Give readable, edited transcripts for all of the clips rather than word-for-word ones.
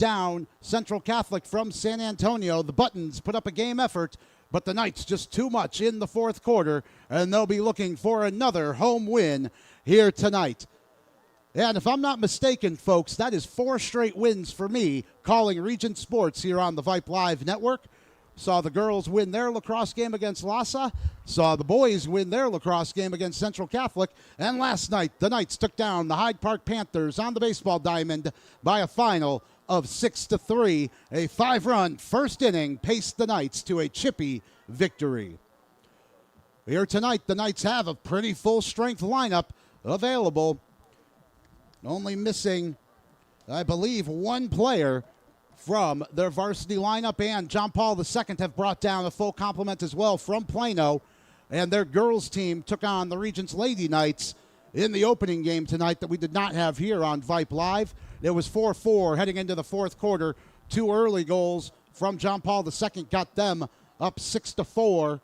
down Central Catholic from San Antonio. The Buttons put up a game effort, but the Knights just too much in the fourth quarter, and they'll be looking for another home win here tonight. And if I'm not mistaken, folks, that is 4 straight wins for me calling Regents sports here on the Vype Live Network. Saw the girls win their lacrosse game against Lhasa. Saw the boys win their lacrosse game against Central Catholic. And last night, the Knights took down the Hyde Park Panthers on the baseball diamond by a final of 6-3. A 5-run first inning paced the Knights to a chippy victory. Here tonight, the Knights have a pretty full-strength lineup available. Only missing, I believe, 1 player from their varsity lineup, and John Paul II have brought down a full complement as well from Plano, and their girls team took on the Regents Lady Knights in the opening game tonight that we did not have here on Vype Live. It was 4-4 heading into the fourth quarter. 2 early goals from John Paul II got them up 6-4.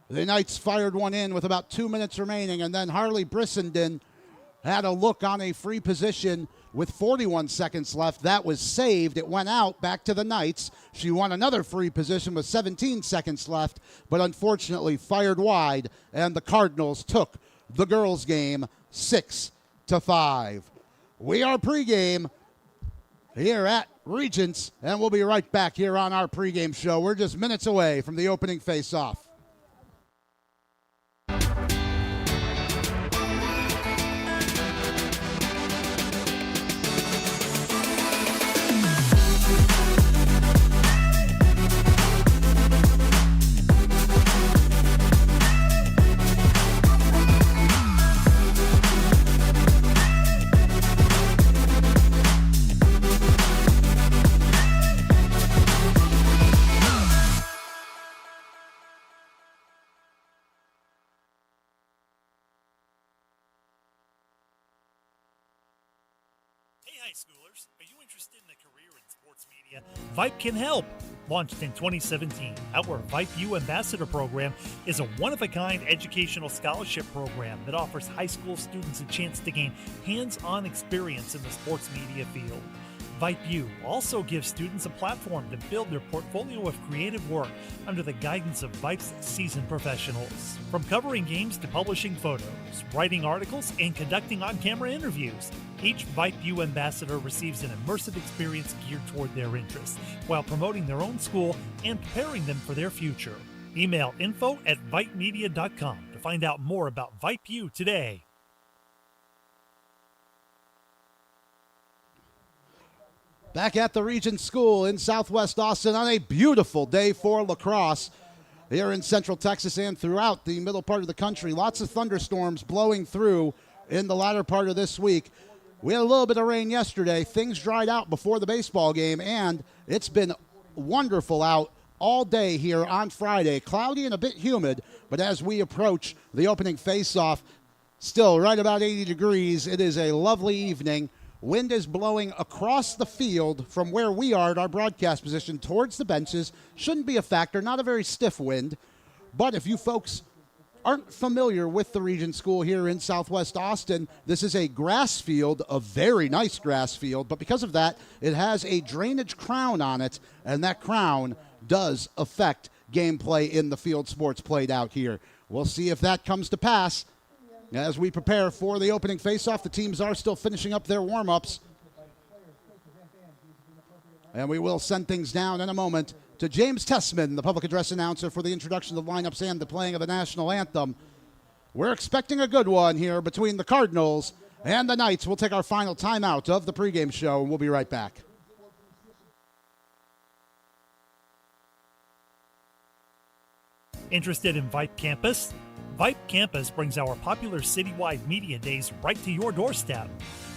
The Knights fired one in with about 2 minutes remaining, and then Harley Brissenden had a look on a free position with 41 seconds left. That was saved. It went out back to the Knights. She won another free position with 17 seconds left, but unfortunately fired wide, and the Cardinals took the girls' game 6-5. We are pregame here at Regents, and we'll be right back here on our pregame show. We're just minutes away from the opening face-off. Schoolers, are you interested in a career in sports media? Vype can help. Launched in 2017, our Vype U Ambassador Program is a one-of-a-kind educational scholarship program that offers high school students a chance to gain hands-on experience in the sports media field. Vype U also gives students a platform to build their portfolio of creative work under the guidance of Vype's seasoned professionals. From covering games to publishing photos, writing articles, and conducting on-camera interviews, each Vype U ambassador receives an immersive experience geared toward their interests, while promoting their own school and preparing them for their future. Email info@vypemedia.com to find out more about Vype U today. Back at the Regents School in Southwest Austin on a beautiful day for lacrosse here in Central Texas and throughout the middle part of the country. Lots of thunderstorms blowing through in the latter part of this week. We had a little bit of rain yesterday. Things dried out before the baseball game, and it's been wonderful out all day here on Friday. Cloudy and a bit humid, but as we approach the opening face-off, still right about 80 degrees. It is a lovely evening. Wind is blowing across the field from where we are at our broadcast position towards the benches. Shouldn't be a factor, not a very stiff wind. But if you folks aren't familiar with the Regents School here in Southwest Austin, this is a grass field, a very nice grass field. But because of that, it has a drainage crown on it, and that crown does affect gameplay in the field sports played out here. We'll see if that comes to pass. As we prepare for the opening faceoff, the teams are still finishing up their warm-ups. And we will send things down in a moment to James Tessman, the public address announcer, for the introduction of the lineups and the playing of the national anthem. We're expecting a good one here between the Cardinals and the Knights. We'll take our final timeout of the pregame show, and we'll be right back. Interested in Vype Campus? Vype Campus brings our popular citywide media days right to your doorstep.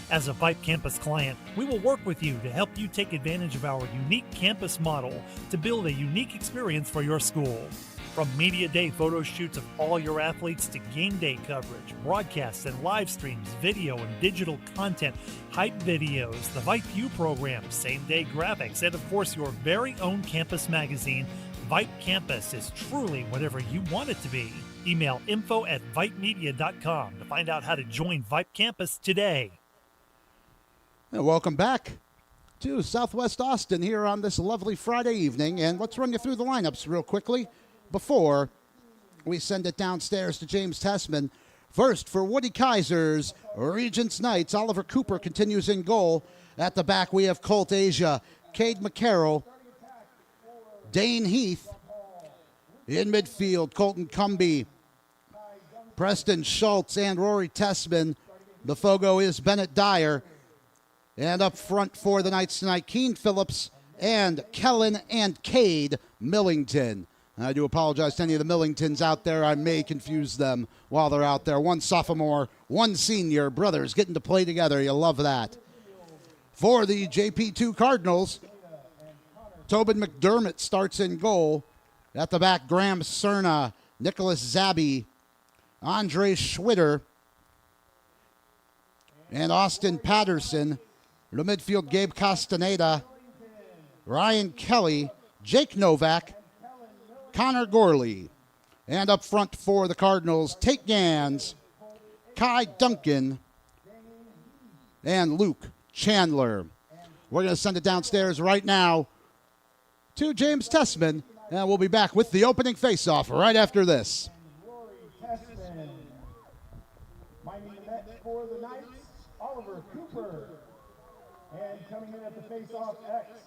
As a Vype Campus client, we will work with you to help you take advantage of our unique campus model to build a unique experience for your school. From media day photo shoots of all your athletes to game day coverage, broadcasts and live streams, video and digital content, hype videos, the Vype U program, same-day graphics, and of course your very own campus magazine, Vype Campus is truly whatever you want it to be. Email info@vypemedia.com to find out how to join Vype Campus today. And welcome back to Southwest Austin here on this lovely Friday evening. And let's run you through the lineups real quickly before we send it downstairs to James Tessman. First, for Woody Kaiser's Regents Knights, Oliver Cooper continues in goal. At the back, we have Colt Asia, Cade McCarroll, Dane Heath. In midfield, Colton Cumby, Preston Schultz, and Rory Tessman. The Fogo is Bennett Dyer. And up front for the Knights tonight, Keen Phillips and Kellen and Cade Millington. I do apologize to any of the Millingtons out there. I may confuse them while they're out there. One sophomore, one senior, brothers getting to play together. You love that. For the JP2 Cardinals, Tobin McDermott starts in goal. At the back, Graham Cerna, Nicholas Zabby, Andre Schwitter, and Austin Patterson. The midfield, Gabe Castaneda, Ryan Kelly, Jake Novak, Connor Gorley. And up front for the Cardinals, Tate Gans, Kai Duncan, and Luke Chandler. We're going to send it downstairs right now to James Tessman, and we'll be back with the opening face-off right after this. Rory Tessman. Minding the net for the Knights, Oliver Cooper. And coming in at the face-off X,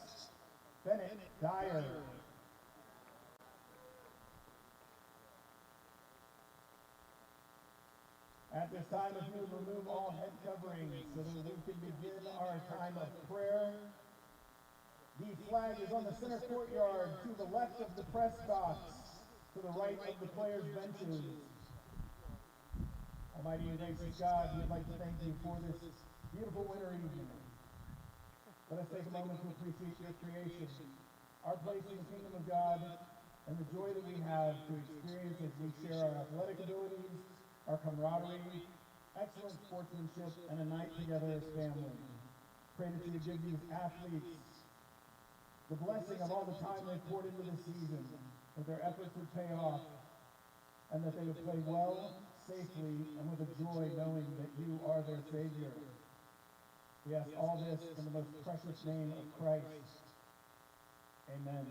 Bennett Dyer. At this time, if you would remove all head coverings so that we can begin our time of prayer. The flag is on the center courtyard to the left of the press box, to the right of the players' benches. Almighty and gracious God, we'd like to thank you for this beautiful winter evening. Let us take a moment to appreciate your creation, our place in the kingdom of God, and the joy that we have to experience as we share our athletic abilities, our camaraderie, excellent sportsmanship, and a night together as family. Pray that you would give these athletes the blessing of all the time they've poured into this season, that their efforts would pay off, and that they would play well, safely, and with a joy knowing that you are their Savior. We ask all this in the most precious name of Christ. Amen.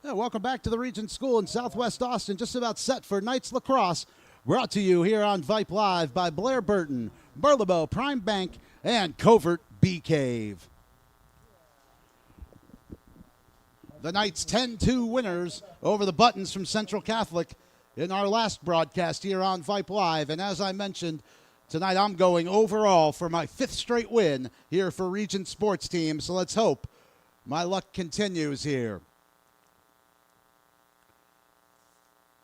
Yeah, welcome back to the Regents School in Southwest Austin. Just about set for Knights Lacrosse. Brought to you here on Vype Live by Blair Burton, Burlebo, Prime Bank, and Covert Bee Cave. The Knights 10-2 winners over the Buttons from Central Catholic in our last broadcast here on Vype Live. And as I mentioned, tonight I'm going overall for my 5th straight win here for Regent Sports Team. So let's hope my luck continues here.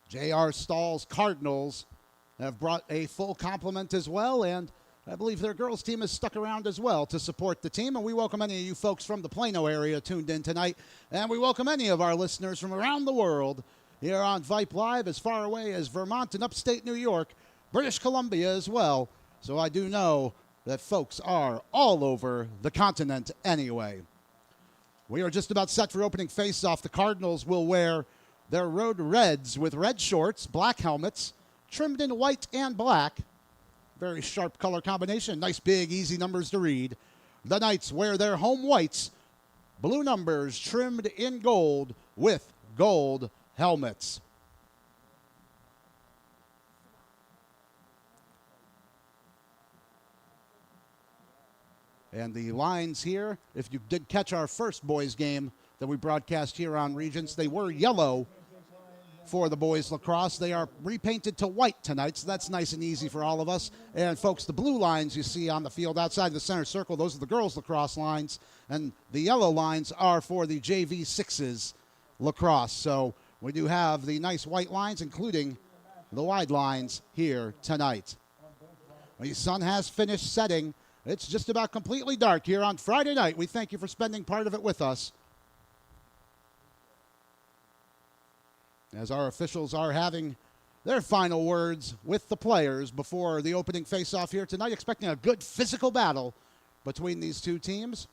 J.R. Stahl's Cardinals have brought a full complement as well, and I believe their girls team has stuck around as well to support the team. And we welcome any of you folks from the Plano area tuned in tonight, and we welcome any of our listeners from around the world here on Vype Live, as far away as Vermont and upstate New York, British Columbia as well. So I do know that folks are all over the continent anyway. We are just about set for opening face-off. The Cardinals will wear They're Road Reds with red shorts, black helmets, trimmed in white and black. Very sharp color combination. Nice big, easy numbers to read. The Knights wear their home whites, blue numbers trimmed in gold with gold helmets. And the lines here, if you did catch our first boys game that we broadcast here on Regents, they were yellow for the boys lacrosse. They are repainted to white tonight, so that's nice and easy for all of us. And folks, the blue lines you see on the field outside the center circle, those are the girls lacrosse lines, and the yellow lines are for the JV sixes lacrosse. So we do have the nice white lines, including the wide lines here tonight. The sun has finished setting. It's just about completely dark here on Friday night. We thank you for spending part of it with us, as our officials are having their final words with the players before the opening face-off here tonight. Expecting a good physical battle between these two teams.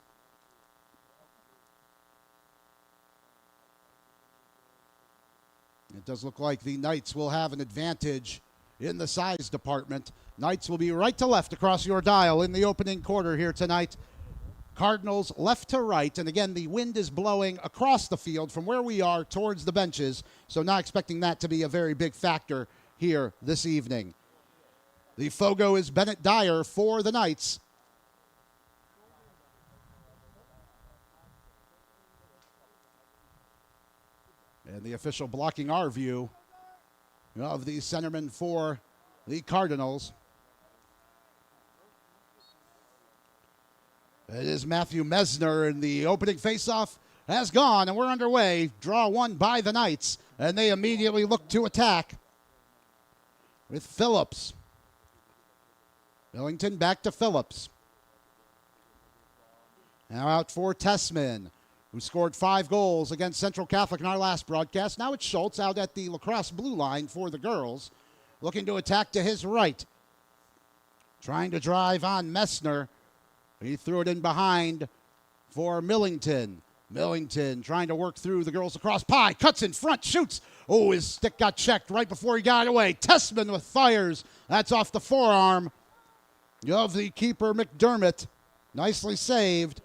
It does look like the Knights will have an advantage in the size department. Knights will be right to left across your dial in the opening quarter here tonight. Cardinals left to right, and again, the wind is blowing across the field from where we are towards the benches, so not expecting that to be a very big factor here this evening. The Fogo is Bennett Dyer for the Knights. And the official blocking our view of the centerman for the Cardinals. It is Matthew Mesner, and the opening faceoff has gone, and we're underway. Draw one by the Knights, and they immediately look to attack with Phillips. Millington back to Phillips. Now out for Tessman, who scored 5 goals against Central Catholic in our last broadcast. Now it's Schultz out at the lacrosse blue line for the girls, looking to attack to his right. Trying to drive on Messner. He threw it in behind for Millington. Millington trying to work through the girls across. Pye cuts in front, shoots. Oh, his stick got checked right before he got away. Tessman with fires. That's off the forearm of the keeper, McDermott. Nicely saved.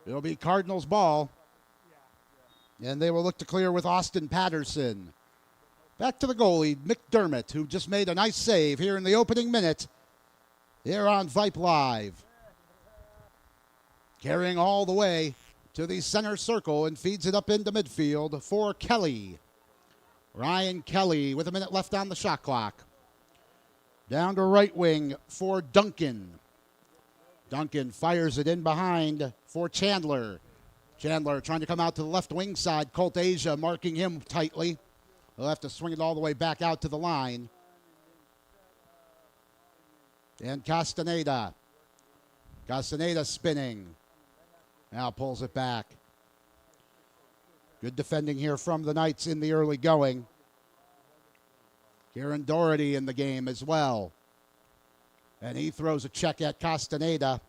It'll be Cardinals' ball. And they will look to clear with Austin Patterson. Back to the goalie, McDermott, who just made a nice save here in the opening minute here on Vype Live. Carrying all the way to the center circle and feeds it up into midfield for Kelly. Ryan Kelly with a minute left on the shot clock. Down to right wing for Duncan. Duncan fires it in behind for Chandler. Chandler trying to come out to the left wing side. Colt Asia marking him tightly. They'll have to swing it all the way back out to the line. And Castaneda. Castaneda spinning. Now pulls it back. Good defending here from the Knights in the early going. Kieran Doherty in the game as well. And he throws a check at Castaneda.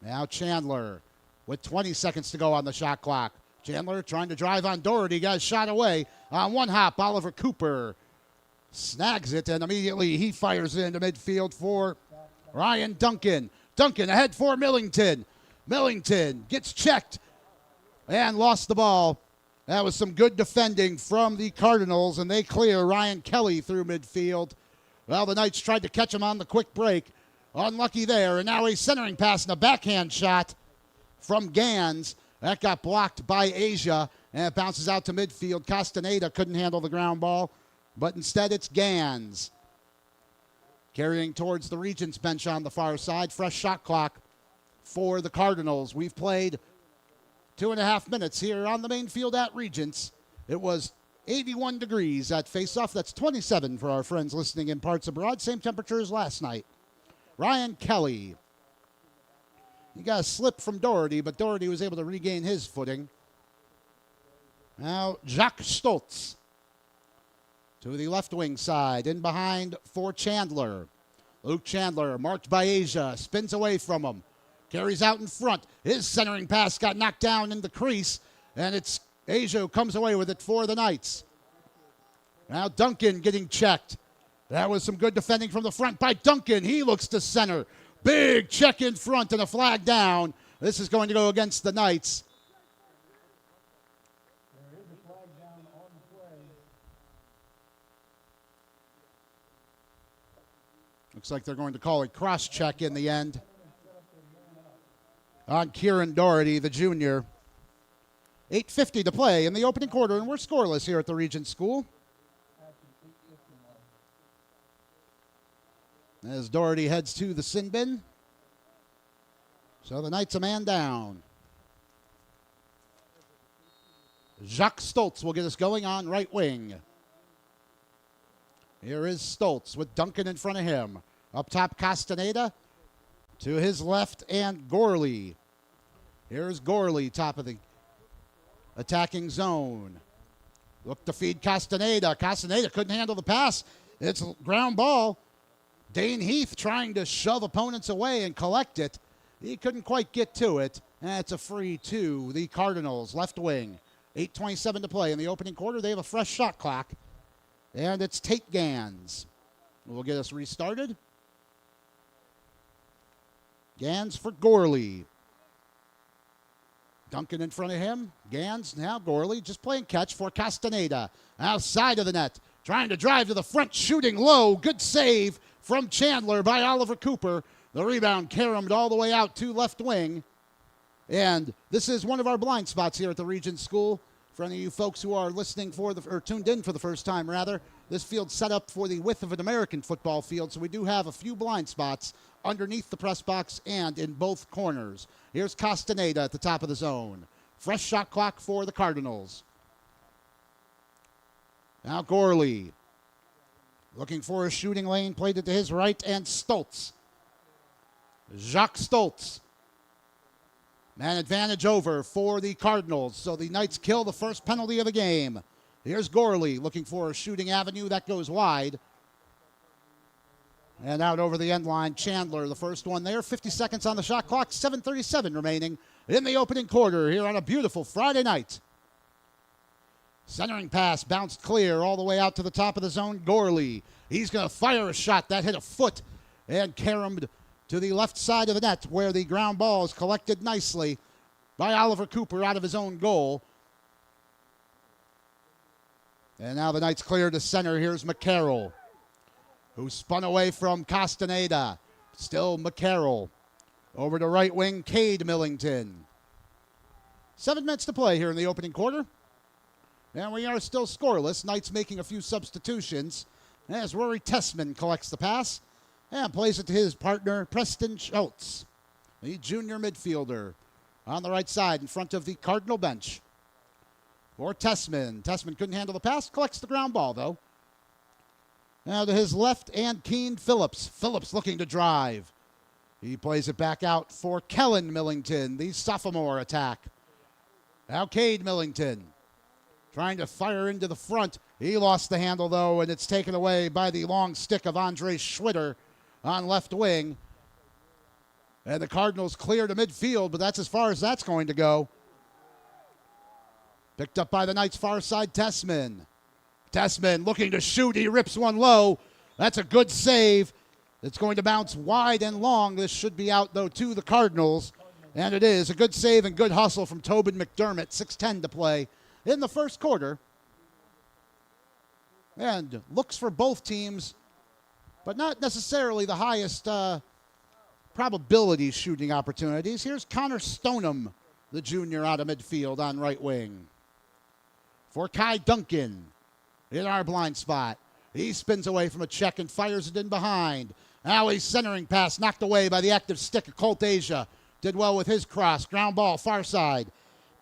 Now Chandler with 20 seconds to go on the shot clock. Chandler trying to drive on Doherty, got shot away. On one hop, Oliver Cooper snags it, and immediately he fires into midfield for Ryan Duncan. Duncan ahead for Millington. Millington gets checked and lost the ball. That was some good defending from the Cardinals, and they clear Ryan Kelly through midfield. Well, the Knights tried to catch him on the quick break. Unlucky there, and now a centering pass and a backhand shot from Gans. That got blocked by Asia, and it bounces out to midfield. Castaneda couldn't handle the ground ball, but instead it's Gans. Carrying towards the Regents bench on the far side. Fresh shot clock for the Cardinals. We've played 2.5 minutes here on the main field at Regents. It was 81 degrees at face-off. That's 27 for our friends listening in parts abroad. Same temperature as last night. Ryan Kelly. He got a slip from Doherty, but Doherty was able to regain his footing. Now, Jacques Stoltz to the left wing side. In behind for Chandler. Luke Chandler, marked by Asia, spins away from him. Carries out in front. His centering pass got knocked down in the crease, and it's Asia who comes away with it for the Knights. Now Duncan getting checked. That was some good defending from the front by Duncan. He looks to center. Big check in front and a flag down. This is going to go against the Knights. There is a flag down on the play. Looks like they're going to call a cross check in the end on Kieran Doherty, the junior. 8:50 to play in the opening quarter, and we're scoreless here at the Regents School. As Doherty heads to the sin bin. So the Knights a man down. Jacques Stoltz will get us going on right wing. Here is Stoltz with Duncan in front of him. Up top, Castaneda. To his left, and Gorley. Here's Gorley, top of the attacking zone. Look to feed Castaneda. Castaneda couldn't handle the pass. It's a ground ball. Dane Heath trying to shove opponents away and collect it. He couldn't quite get to it. And it's a free to the Cardinals, left wing. 8:27 to play in the opening quarter. They have a fresh shot clock. And it's Tate Gans. We'll get us restarted. Gans for Gorley. Duncan in front of him. Gans, now Gorley, just playing catch for Castaneda. Outside of the net. Trying to drive to the front, shooting low. Good save from Chandler by Oliver Cooper. The rebound caromed all the way out to left wing. And this is one of our blind spots here at the Regents School. For any of you folks who are listening or tuned in for the first time, rather, this field's set up for the width of an American football field, so we do have a few blind spots underneath the press box and in both corners. Here's Castaneda at the top of the zone. Fresh shot clock for the Cardinals. Now Gorley looking for a shooting lane, played it to his right, and Stoltz. Jacques Stoltz. Man advantage over for the Cardinals, so the Knights kill the first penalty of the game. Here's Gorley looking for a shooting avenue. That goes wide. And out over the end line, Chandler, the first one there. 50 seconds on the shot clock, 7:37 remaining in the opening quarter here on a beautiful Friday night. Centering pass bounced clear all the way out to the top of the zone. Gorley, he's going to fire a shot. That hit a foot and caromed to the left side of the net, where the ground ball is collected nicely by Oliver Cooper out of his own goal. And now the Knights clear to center. Here's McCarroll, who spun away from Castaneda. Still McCarroll. Over to right wing, Cade Millington. 7 minutes to play here in the opening quarter. And we are still scoreless. Knights making a few substitutions as Rory Tessman collects the pass and plays it to his partner, Preston Schultz, the junior midfielder, on the right side in front of the Cardinal bench. For Tessman. Tessman couldn't handle the pass, collects the ground ball, though. Now to his left, and Keen Phillips. Phillips looking to drive. He plays it back out for Kellen Millington, the sophomore attack. Now Cade Millington trying to fire into the front. He lost the handle, though, and it's taken away by the long stick of Andre Schwitter on left wing. And the Cardinals clear to midfield, but that's as far as that's going to go. Picked up by the Knights' far side, Tessman. Tessman looking to shoot. He rips one low. That's a good save. It's going to bounce wide and long. This should be out, though, to the Cardinals. And it is. A good save and good hustle from Tobin McDermott. 6:10 to play in the first quarter. And looks for both teams, but not necessarily the highest probability shooting opportunities. Here's Connor Stoneham, the junior, out of midfield on right wing. For Kai Duncan in our blind spot. He spins away from a check and fires it in behind. Now he's centering pass knocked away by the active stick of Colt Asia. Did well with his cross. Ground ball far side.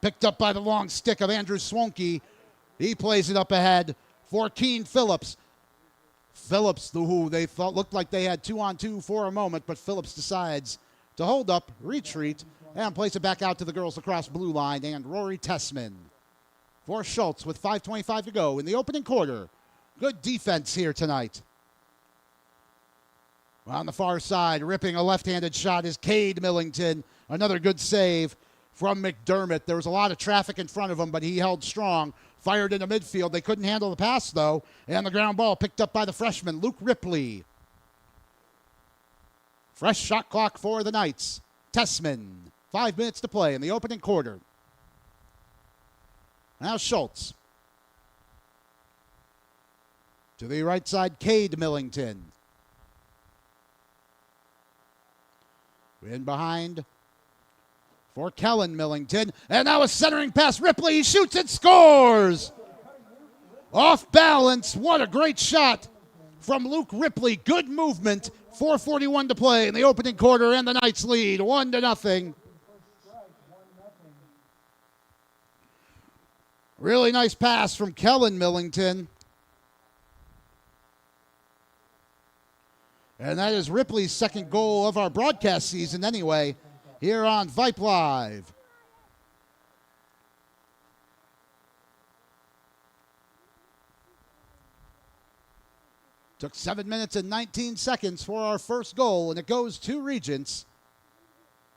Picked up by the long stick of Andrew Swonke. He plays it up ahead for Keen Phillips. Phillips, who they thought looked like they had 2-on-2 for a moment, but Phillips decides to hold up, retreat, and place it back out to the girls across blue line, and Rory Tessman. For Schultz with 5:25 to go in the opening quarter. Good defense here tonight. On the far side, ripping a left-handed shot is Cade Millington. Another good save from McDermott. There was a lot of traffic in front of him, but he held strong. Fired into midfield. They couldn't handle the pass, though. And the ground ball picked up by the freshman, Luke Ripley. Fresh shot clock for the Knights. Tessman. 5 minutes to play in the opening quarter. Now Schultz. To the right side, Cade Millington. In behind for Kellen Millington. And now a centering pass. Ripley, he shoots and scores! Off balance. What a great shot from Luke Ripley. Good movement. 4:41 to play in the opening quarter, and the Knights lead 1-0. Really nice pass from Kellen Millington. And that is Ripley's second goal of our broadcast season anyway, here on Vype Live. Took 7 minutes and 19 seconds for our first goal, and it goes to Regents,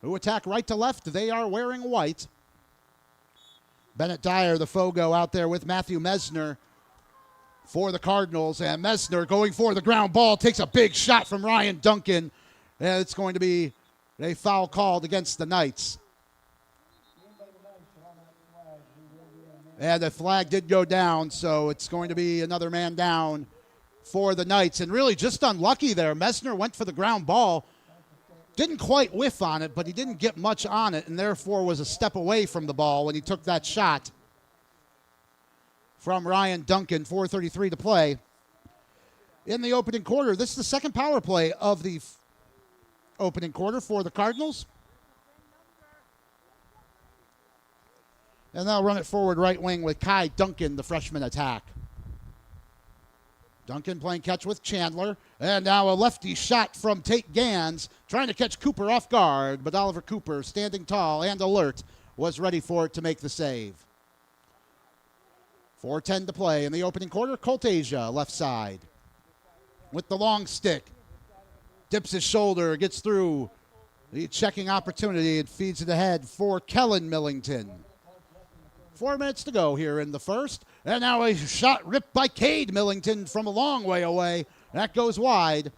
who attack right to left. They are wearing white. Bennett Dyer, the Fogo, out there with Matthew Mesner for the Cardinals, and Mesner going for the ground ball, takes a big shot from Ryan Duncan, and it's going to be a foul called against the Knights. And the flag did go down, so it's going to be another man down for the Knights. And really just unlucky there. Mesner went for the ground ball, didn't quite whiff on it, but he didn't get much on it, and therefore was a step away from the ball when he took that shot from Ryan Duncan. 4:33 to play in the opening quarter. This is the second power play of the opening quarter for the Cardinals. And they'll run it forward right wing with Kai Duncan, the freshman attack. Duncan playing catch with Chandler. And now a lefty shot from Tate Gans, trying to catch Cooper off guard, but Oliver Cooper, standing tall and alert, was ready for it to make the save. 4:10 to play in the opening quarter. Colt Asia, left side, with the long stick. Dips his shoulder, gets through the checking opportunity, and feeds it ahead for Kellen Millington. 4 minutes to go here in the first. And now a shot ripped by Cade Millington from a long way away. That goes wide,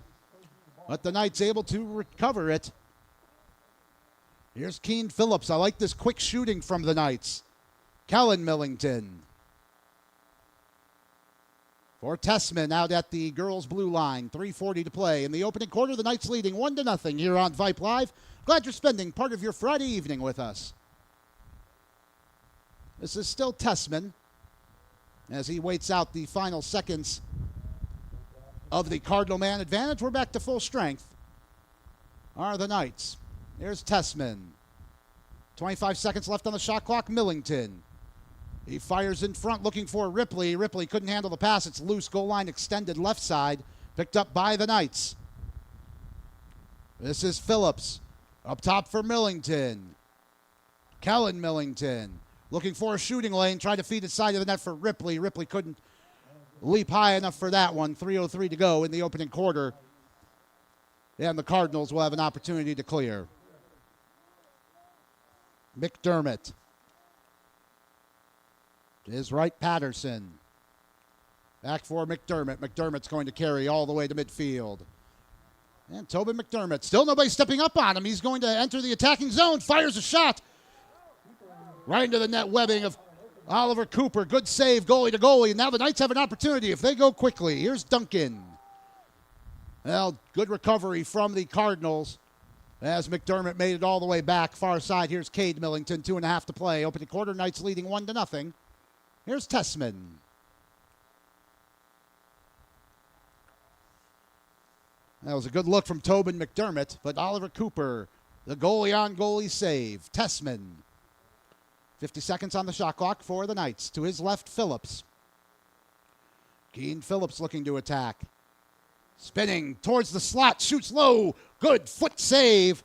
but the Knights able to recover it. Here's Keen Phillips. I like this quick shooting from the Knights. Kellen Millington. For Tessman out at the girls' blue line. 3:40 to play in the opening quarter. The Knights leading 1-0 here on Vype Live. Glad you're spending part of your Friday evening with us. This is still Tessman as he waits out the final seconds of the Cardinal man advantage. We're back to full strength. Are the Knights. Here's Tessman. 25 seconds left on the shot clock. Millington. He fires in front looking for Ripley. Ripley couldn't handle the pass. It's loose. Goal line extended left side. Picked up by the Knights. This is Phillips. Up top for Millington. Kellen Millington. Looking for a shooting lane. Tried to feed it side of the net for Ripley. Ripley couldn't leap high enough for that one. 3:03 to go in the opening quarter. And the Cardinals will have an opportunity to clear. McDermott. To his right, Patterson. Back for McDermott. McDermott's going to carry all the way to midfield. And Tobin McDermott. Still nobody stepping up on him. He's going to enter the attacking zone. Fires a shot. Right into the net webbing of Oliver Cooper. Good save, goalie to goalie. Now the Knights have an opportunity if they go quickly. Here's Duncan. Well, good recovery from the Cardinals as McDermott made it all the way back. Far side, here's Cade Millington. 2.5 to play. Opening quarter, Knights leading 1-0. Here's Tessman. That was a good look from Tobin McDermott, but Oliver Cooper, the goalie-on-goalie save. Tessman. 50 seconds on the shot clock for the Knights. To his left, Phillips. Keen Phillips looking to attack. Spinning towards the slot. Shoots low. Good foot save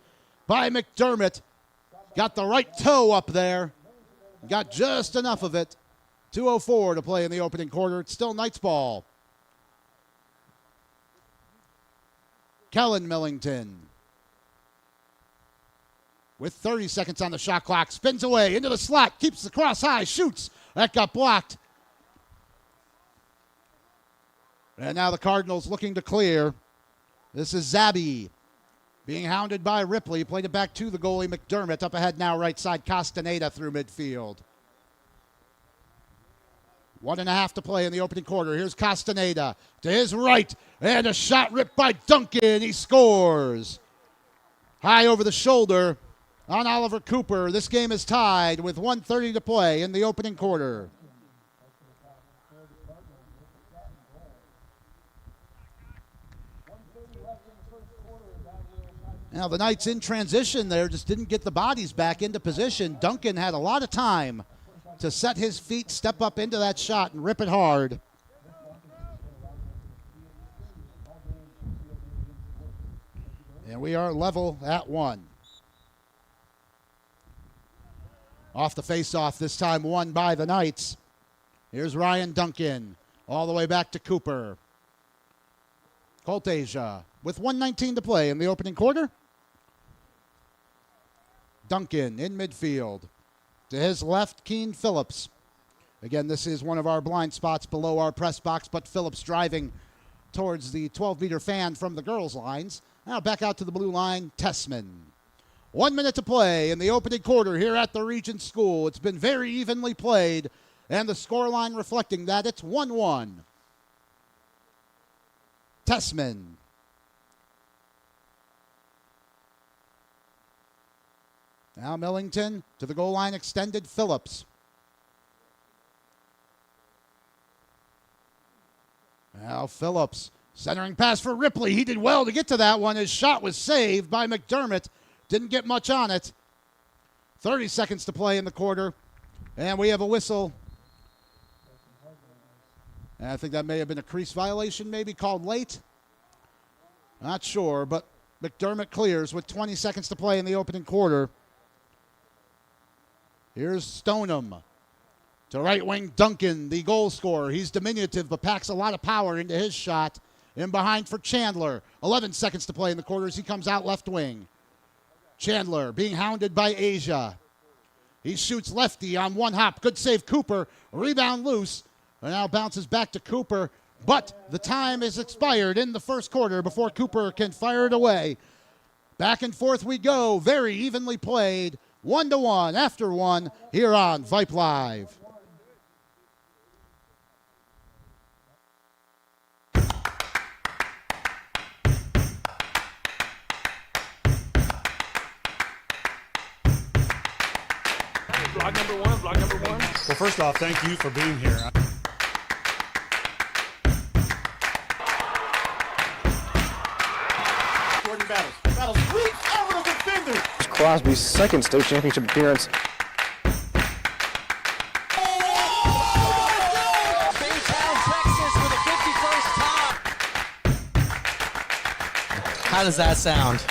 by McDermott. Got the right toe up there. Got just enough of it. 2:04 to play in the opening quarter. It's still Knights ball. Kellen Millington. With 30 seconds on the shot clock, spins away into the slot, keeps the cross high, shoots. That got blocked. And now the Cardinals looking to clear. This is Zabby being hounded by Ripley. Played it back to the goalie McDermott. Up ahead now, right side, Castaneda through midfield. 1.5 to play in the opening quarter. Here's Castaneda to his right. And a shot ripped by Duncan. He scores. High over the shoulder on Oliver Cooper. This game is tied with 1:30 to play in the opening quarter. Now the Knights in transition there just didn't get the bodies back into position. Duncan had a lot of time to set his feet, step up into that shot, and rip it hard. And we are level at 1. Off the face-off, this time won by the Knights. Here's Ryan Duncan, all the way back to Cooper. Colt Asia with 1:19 to play in the opening quarter. Duncan in midfield. To his left, Keen Phillips. Again, this is one of our blind spots below our press box, but Phillips driving towards the 12-meter fan from the girls' lines. Now back out to the blue line, Tessman. 1 minute to play in the opening quarter here at the Regents School. It's been very evenly played, and the scoreline reflecting that. It's 1-1. Tessman. Now Millington to the goal line extended, Phillips. Now Phillips centering pass for Ripley. He did well to get to that one. His shot was saved by McDermott. Didn't get much on it. 30 seconds to play in the quarter. And we have a whistle. And I think that may have been a crease violation, maybe called late. Not sure, but McDermott clears with 20 seconds to play in the opening quarter. Here's Stoneham to right wing Duncan, the goal scorer. He's diminutive but packs a lot of power into his shot. In behind for Chandler. 11 seconds to play in the quarter as he comes out left wing. Chandler being hounded by Asia. He shoots lefty on one hop. Good save, Cooper. Rebound loose. And now bounces back to Cooper. But the time is expired in the first quarter before Cooper can fire it away. Back and forth we go. Very evenly played. 1-1 after 1 here on Vype Live. Vlog number one. Well, first off, thank you for being here. Jordan Battles sweeps over the defender. Crosby's second state championship appearance. Baytown, Texas for the 51st time. How does that sound?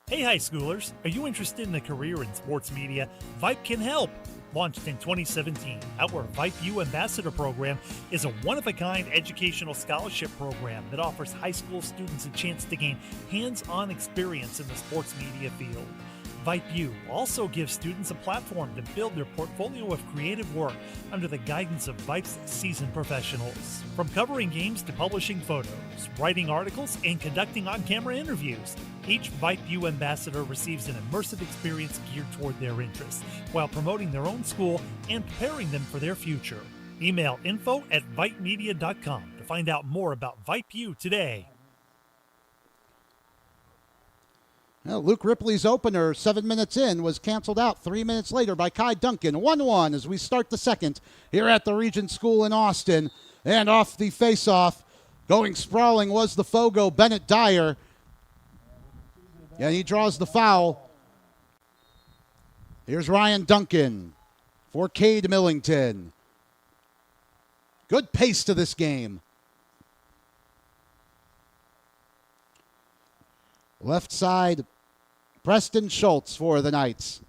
Hey high schoolers, are you interested in a career in sports media? Vype can help. Launched in 2017, Our Vype U Ambassador Program is a one-of-a-kind educational scholarship program that offers high school students a chance to gain hands-on experience in the sports media field. Vype U also gives students a platform to build their portfolio of creative work under the guidance of Vype's seasoned professionals. From covering games to publishing photos, writing articles, and conducting on-camera interviews, each Vype U ambassador receives an immersive experience geared toward their interests, while promoting their own school and preparing them for their future. Email info@vypemedia.com to find out more about Vype U today. Well, Luke Ripley's opener 7 minutes in was canceled out 3 minutes later by Kai Duncan. 1-1 as we start the second here at the Regents School in Austin. And off the face-off, going sprawling was the Fogo Bennett Dyer. And he draws the foul. Here's Ryan Duncan for Cade Millington. Good pace to this game. Left side, Preston Schultz for the Knights.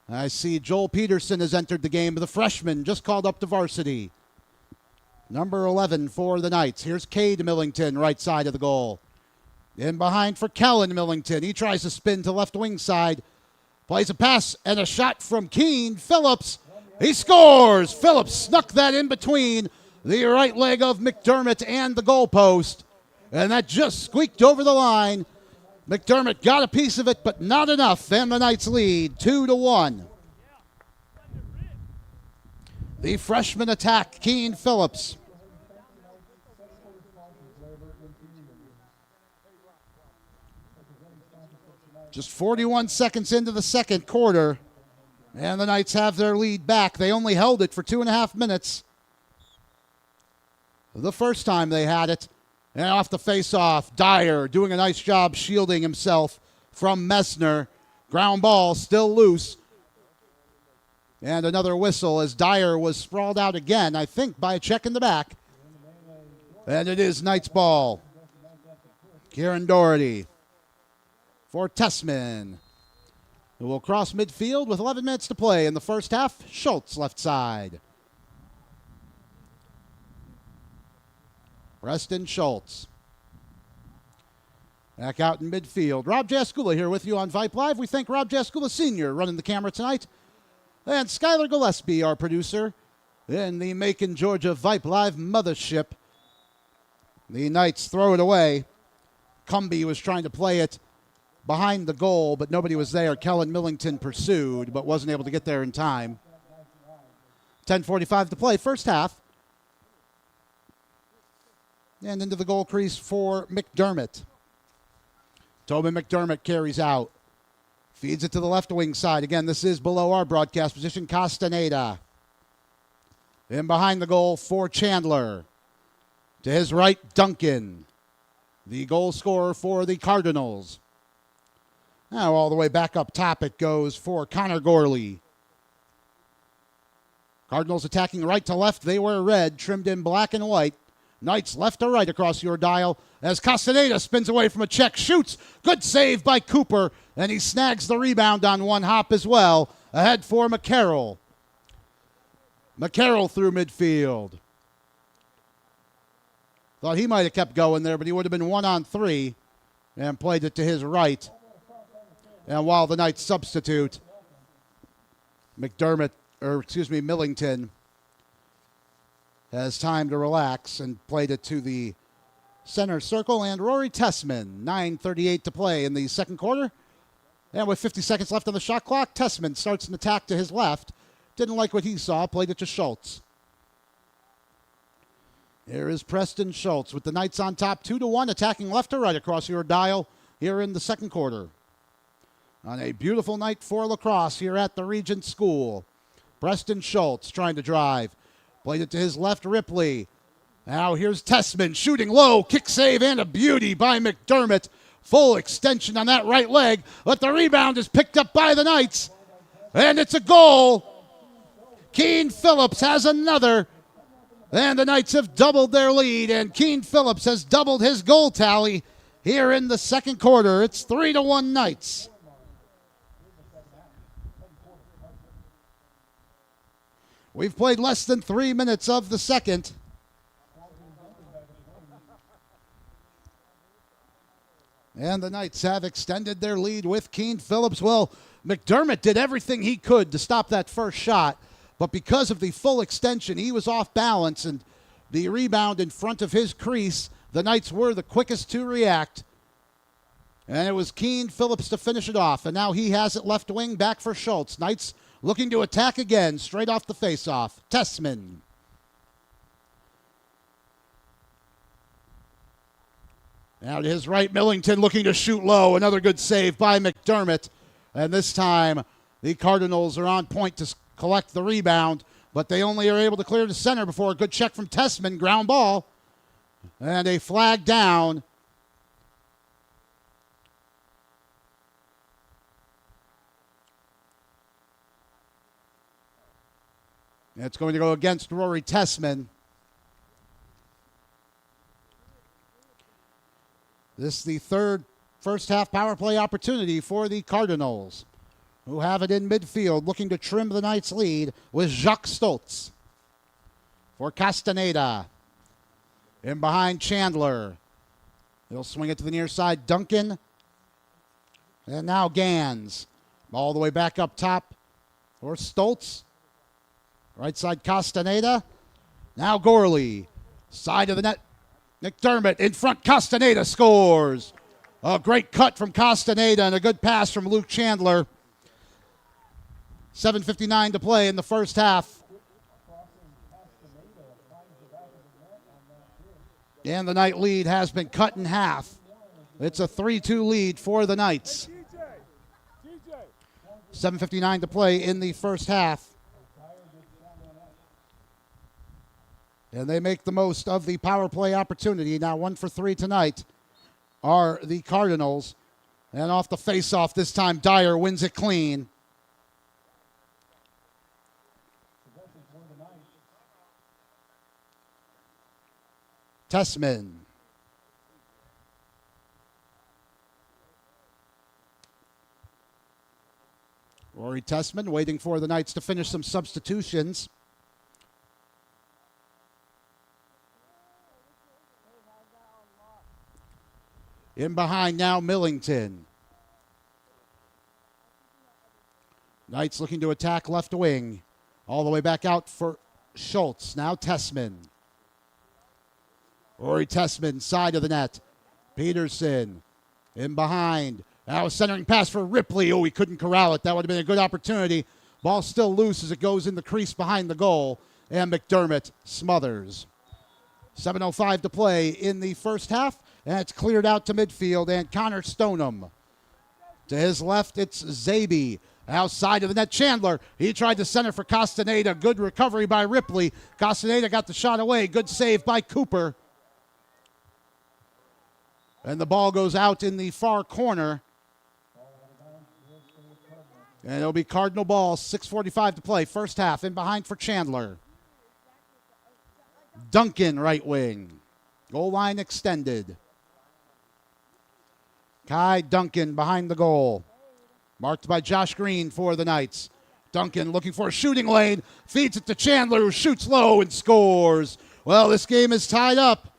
I see Joel Peterson has entered the game, the freshman just called up to varsity. Number 11 for the Knights. Here's Cade Millington, right side of the goal. In behind for Kellen Millington. He tries to spin to left wing side. Plays a pass and a shot from Keene Phillips. He scores! Phillips snuck that in between the right leg of McDermott and the goalpost. And that just squeaked over the line. McDermott got a piece of it, but not enough. And the Knights lead 2-1. The freshman attack, Keene Phillips. Just 41 seconds into the second quarter, and the Knights have their lead back. They only held it for 2.5 minutes the first time they had it. And off the face-off, Dyer doing a nice job shielding himself from Messner. Ground ball still loose. And another whistle as Dyer was sprawled out again, I think, by a check in the back. And it is Knights ball. Kieran Doherty for Tessman, who will cross midfield with 11 minutes to play in the first half. Schultz left side. Preston Schultz. Back out in midfield. Rob Jaskula here with you on Vype Live. We thank Rob Jaskula Sr. running the camera tonight. And Skylar Gillespie, our producer, in the Macon, Georgia Vype Live mothership. The Knights throw it away. Cumby was trying to play it behind the goal, but nobody was there. Kellen Millington pursued, but wasn't able to get there in time. 10:45 to play, first half. And into the goal crease for McDermott. Tobin McDermott carries out. Feeds it to the left wing side. Again, this is below our broadcast position. Castaneda. In behind the goal for Chandler. To his right, Duncan. The goal scorer for the Cardinals. Now all the way back up top it goes for Connor Gorley. Cardinals attacking right to left. They wear red, trimmed in black and white. Knights left to right across your dial as Castaneda spins away from a check, shoots. Good save by Cooper, and he snags the rebound on one hop as well. Ahead for McCarroll. McCarroll through midfield. Thought he might have kept going there, but he would have been 1-on-3 and played it to his right. And while the Knights substitute, Millington has time to relax and played it to the center circle. And Rory Tessman, 9:38 to play in the second quarter. And with 50 seconds left on the shot clock, Tessman starts an attack to his left. Didn't like what he saw, played it to Schultz. Here is Preston Schultz with the Knights on top, 2-1, attacking left to right across your dial here in the second quarter. On a beautiful night for lacrosse here at the Regents School. Preston Schultz trying to drive. Played it to his left, Ripley. Now here's Tessman shooting low. Kick save and a beauty by McDermott. Full extension on that right leg. But the rebound is picked up by the Knights. And it's a goal. Keene Phillips has another. And the Knights have doubled their lead. And Keene Phillips has doubled his goal tally here in the second quarter. It's 3-1 Knights. We've played less than 3 minutes of the second. And the Knights have extended their lead with Keene Phillips. Well, McDermott did everything he could to stop that first shot, but because of the full extension, he was off balance, and the rebound in front of his crease, the Knights were the quickest to react. And it was Keene Phillips to finish it off, and now he has it left wing back for Schultz. Knights looking to attack again, straight off the faceoff. Tessman. Now to his right, Millington looking to shoot low. Another good save by McDermott. And this time, the Cardinals are on point to collect the rebound, but they only are able to clear the center before a good check from Tessman. Ground ball. And a flag down. It's going to go against Rory Tessman. This is the third first half power play opportunity for the Cardinals, who have it in midfield, looking to trim the Knights' lead with Jacques Stoltz. For Castaneda. In behind Chandler. He'll swing it to the near side. Duncan. And now Gans. All the way back up top for Stoltz. Right side Castaneda. Now Gorley. Side of the net. McDermott in front. Castaneda scores. A great cut from Castaneda and a good pass from Luke Chandler. 7:59 to play in the first half. And the Knight lead has been cut in half. It's a 3-2 lead for the Knights. 7:59 to play in the first half. And they make the most of the power play opportunity. Now 1 for 3 tonight are the Cardinals. And off the face-off this time, Dyer wins it clean. Tessman. Rory Tessman waiting for the Knights to finish some substitutions. In behind now, Millington. Knights looking to attack left wing. All the way back out for Schultz. Now Tessman. Rory Tessman, side of the net. Peterson in behind. Now a centering pass for Ripley. Oh, he couldn't corral it. That would have been a good opportunity. Ball still loose as it goes in the crease behind the goal. And McDermott smothers. 7:05 to play in the first half. And it's cleared out to midfield. And Connor Stoneham. To his left, it's Zaby. Outside of the net, Chandler. He tried to center for Castaneda. Good recovery by Ripley. Castaneda got the shot away. Good save by Cooper. And the ball goes out in the far corner. And it'll be Cardinal ball. 6:45 to play. First half. In behind for Chandler. Duncan, right wing. Goal line extended. Kai Duncan behind the goal. Marked by Josh Green for the Knights. Duncan looking for a shooting lane. Feeds it to Chandler, who shoots low and scores. Well, this game is tied up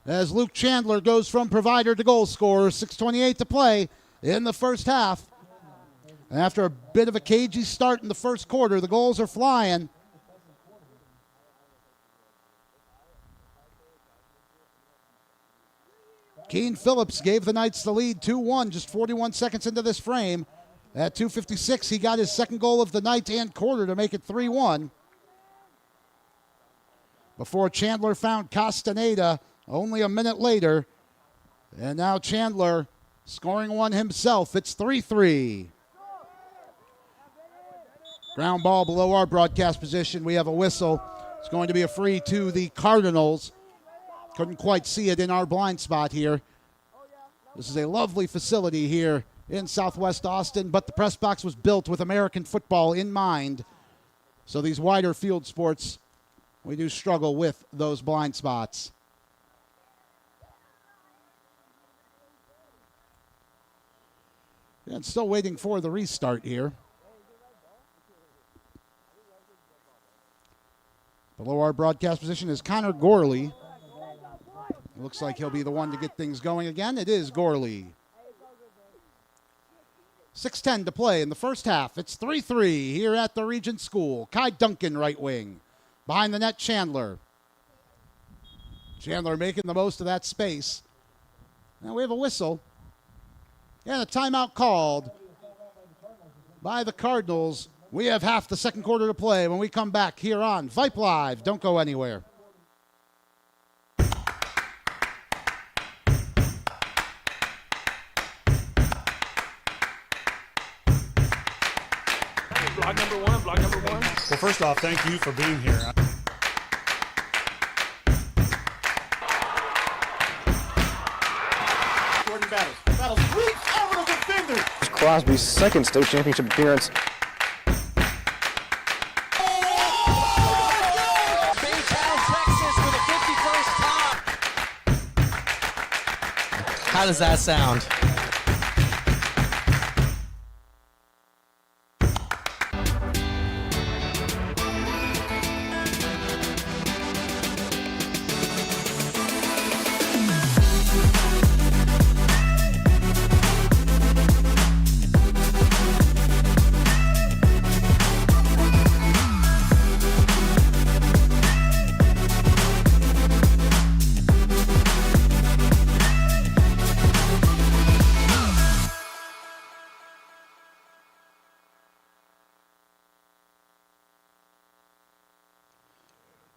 as Luke Chandler goes from provider to goal scorer. 6:28 to play in the first half. And after a bit of a cagey start in the first quarter, the goals are flying. Keane Phillips gave the Knights the lead 2-1 just 41 seconds into this frame. At 2:56, he got his second goal of the night and quarter to make it 3-1. Before Chandler found Castaneda only a minute later. And now Chandler scoring one himself. It's 3-3. Ground ball below our broadcast position. We have a whistle. It's going to be a free to the Cardinals. Couldn't quite see it in our blind spot here. This is a lovely facility here in Southwest Austin, but the press box was built with American football in mind. So these wider field sports, we do struggle with those blind spots. And still waiting for the restart here. Below our broadcast position is Connor Gorley. Looks like he'll be the one to get things going again. It is Gorley. 6:10 to play in the first half. It's 3-3 here at the Regents School. Kai Duncan, right wing. Behind the net, Chandler. Chandler making the most of that space. Now we have a whistle. And a timeout called by the Cardinals. We have half the second quarter to play when we come back here on Vype Live. Don't go anywhere. block number one. Well, first off, thank you for being here. Jordan Battles. Battles leaps over the defender. Crosby's second state championship appearance. Baytown, Texas with a 51st top. How does that sound?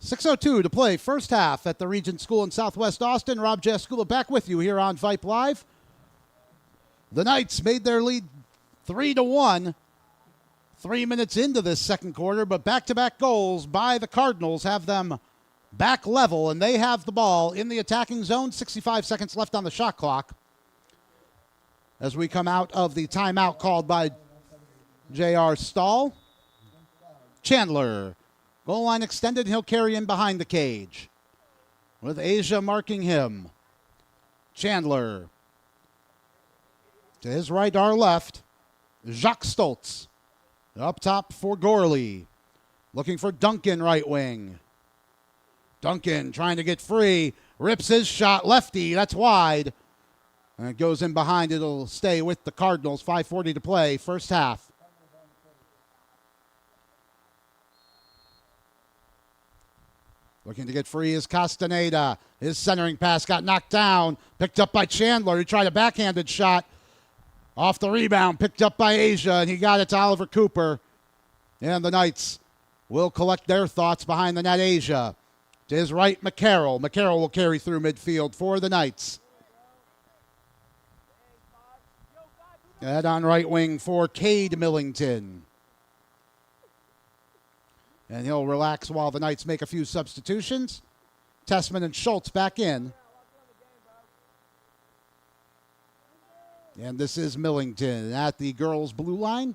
.602 to play first half at the Regents School in Southwest Austin. Rob Jaskula back with you here on Vype Live. The Knights made their lead 3-1 3 minutes into this second quarter, but back-to-back goals by the Cardinals have them back level, and they have the ball in the attacking zone. 65 seconds left on the shot clock as we come out of the timeout called by J.R. Stahl. Chandler. Goal line extended, he'll carry in behind the cage. With Asia marking him. Chandler. To his right, our left. Jacques Stoltz. Up top for Gorley. Looking for Duncan right wing. Duncan trying to get free. Rips his shot lefty. That's wide. And it goes in behind. It'll stay with the Cardinals. 5:40 to play. First half. Looking to get free is Castaneda. His centering pass got knocked down. Picked up by Chandler. He tried a backhanded shot. Off the rebound. Picked up by Asia, and he got it to Oliver Cooper. And the Knights will collect their thoughts behind the net. Asia. To his right, McCarroll. McCarroll will carry through midfield for the Knights. Head on right wing for Cade Millington. And he'll relax while the Knights make a few substitutions. Tessman and Schultz back in. And this is Millington at the girls' blue line.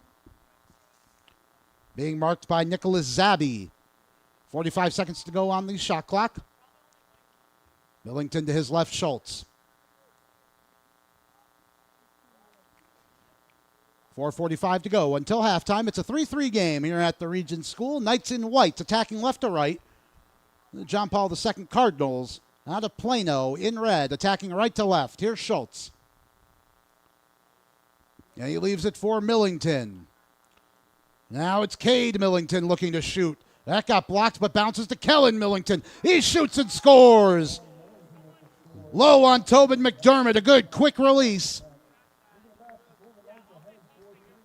Being marked by Nicholas Zabby. 45 seconds to go on the shot clock. Millington to his left, Schultz. 4:45 to go until halftime. It's a 3-3 game here at the Regents School. Knights in white attacking left to right. The John Paul II Cardinals out of Plano in red attacking right to left. Here's Schultz. And he leaves it for Millington. Now it's Cade Millington looking to shoot. That got blocked but bounces to Kellen Millington. He shoots and scores. Low on Tobin McDermott. A good quick release.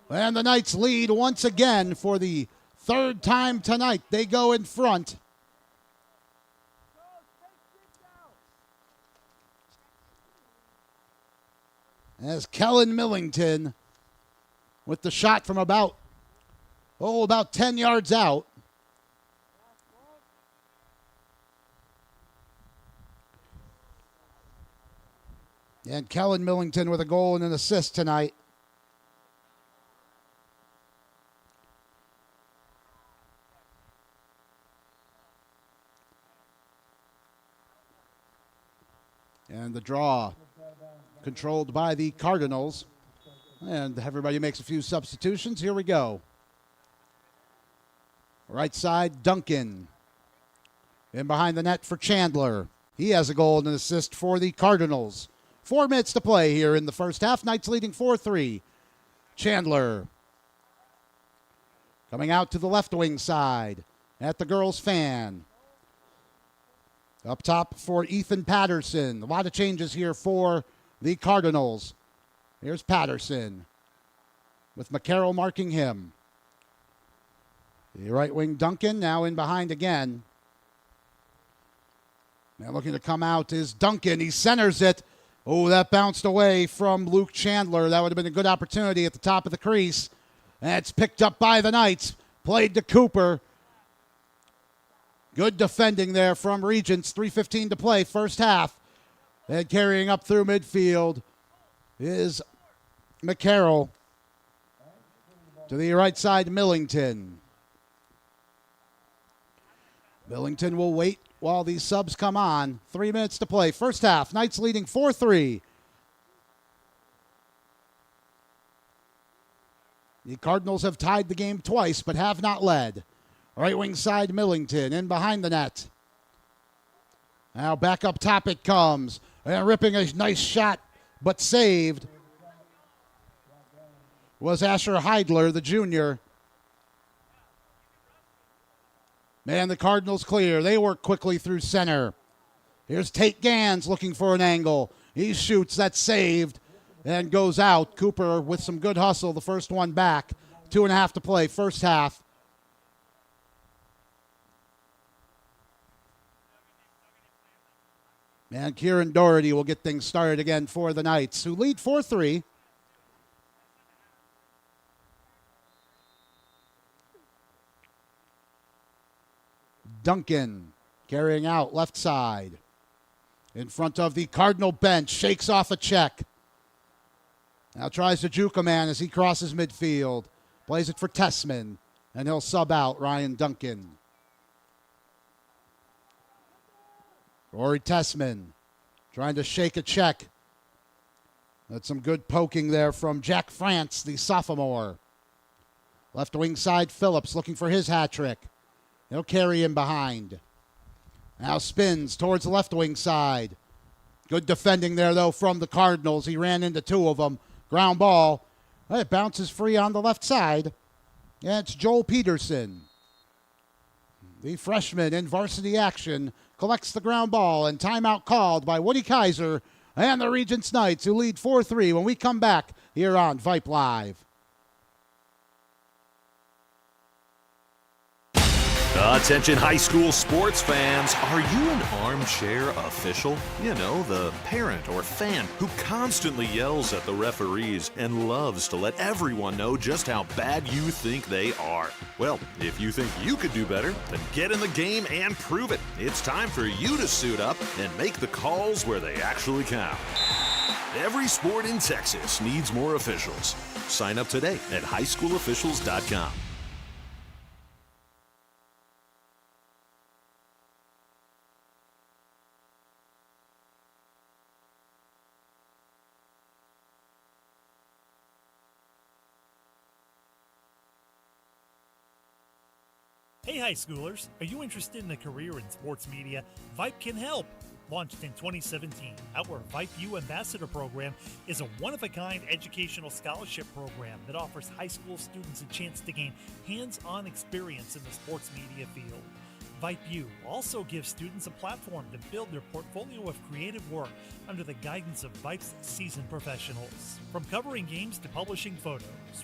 And the Knights lead once again for the third time tonight. They go in front. As Kellen Millington with the shot from about 10 yards out. And Kellen Millington with a goal and an assist tonight. And the draw controlled by the Cardinals. And everybody makes a few substitutions. Here we go. Right side, Duncan. In behind the net for Chandler. He has a goal and an assist for the Cardinals. 4 minutes to play here in the first half. Knights leading 4-3. Chandler. Coming out to the left wing side at the girls' fan. Up top for Ethan Patterson. A lot of changes here for the Cardinals. Here's Patterson with McCarroll marking him. The right wing Duncan now in behind again. Now looking to come out is Duncan. He centers it. Oh, that bounced away from Luke Chandler. That would have been a good opportunity at the top of the crease. And it's picked up by the Knights. Played to Cooper. Good defending there from Regents. 3:15 to play, first half. And carrying up through midfield is McCarroll. To the right side, Millington. Millington will wait while these subs come on. 3 minutes to play. First half. Knights leading 4-3. The Cardinals have tied the game twice, but have not led. Right wing side, Millington in behind the net. Now back up top it comes. And ripping a nice shot, but saved was Asher Heidler, the junior. Man, the Cardinals clear. They work quickly through center. Here's Tate Gans looking for an angle. He shoots. That's saved and goes out. Cooper with some good hustle. The first one back. 2.5 to play. First half. And Kieran Doherty will get things started again for the Knights, who lead 4-3. Duncan carrying out left side. In front of the Cardinal bench, shakes off a check. Now tries to juke a man as he crosses midfield. Plays it for Tessman, and he'll sub out Ryan Duncan. Rory Tessman trying to shake a check. That's some good poking there from Jack France, the sophomore. Left wing side, Phillips looking for his hat trick. He'll carry him behind. Now spins towards the left wing side. Good defending there, though, from the Cardinals. He ran into two of them. Ground ball. It bounces free on the left side. And it's Joel Peterson. The freshman in varsity action collects the ground ball, and timeout called by Woody Kaiser and the Regents Knights, who lead 4-3 when we come back here on Vype Live. Attention high school sports fans, are you an armchair official? You know, the parent or fan who constantly yells at the referees and loves to let everyone know just how bad you think they are. Well, if you think you could do better, then get in the game and prove it. It's time for you to suit up and make the calls where they actually count. Every sport in Texas needs more officials. Sign up today at highschoolofficials.com. Hey high schoolers, are you interested in a career in sports media? Vype can help. Launched in 2017, our Vype U Ambassador Program is a one-of-a-kind educational scholarship program that offers high school students a chance to gain hands-on experience in the sports media field. Vype U also gives students a platform to build their portfolio of creative work under the guidance of Vype's seasoned professionals. From covering games to publishing photos,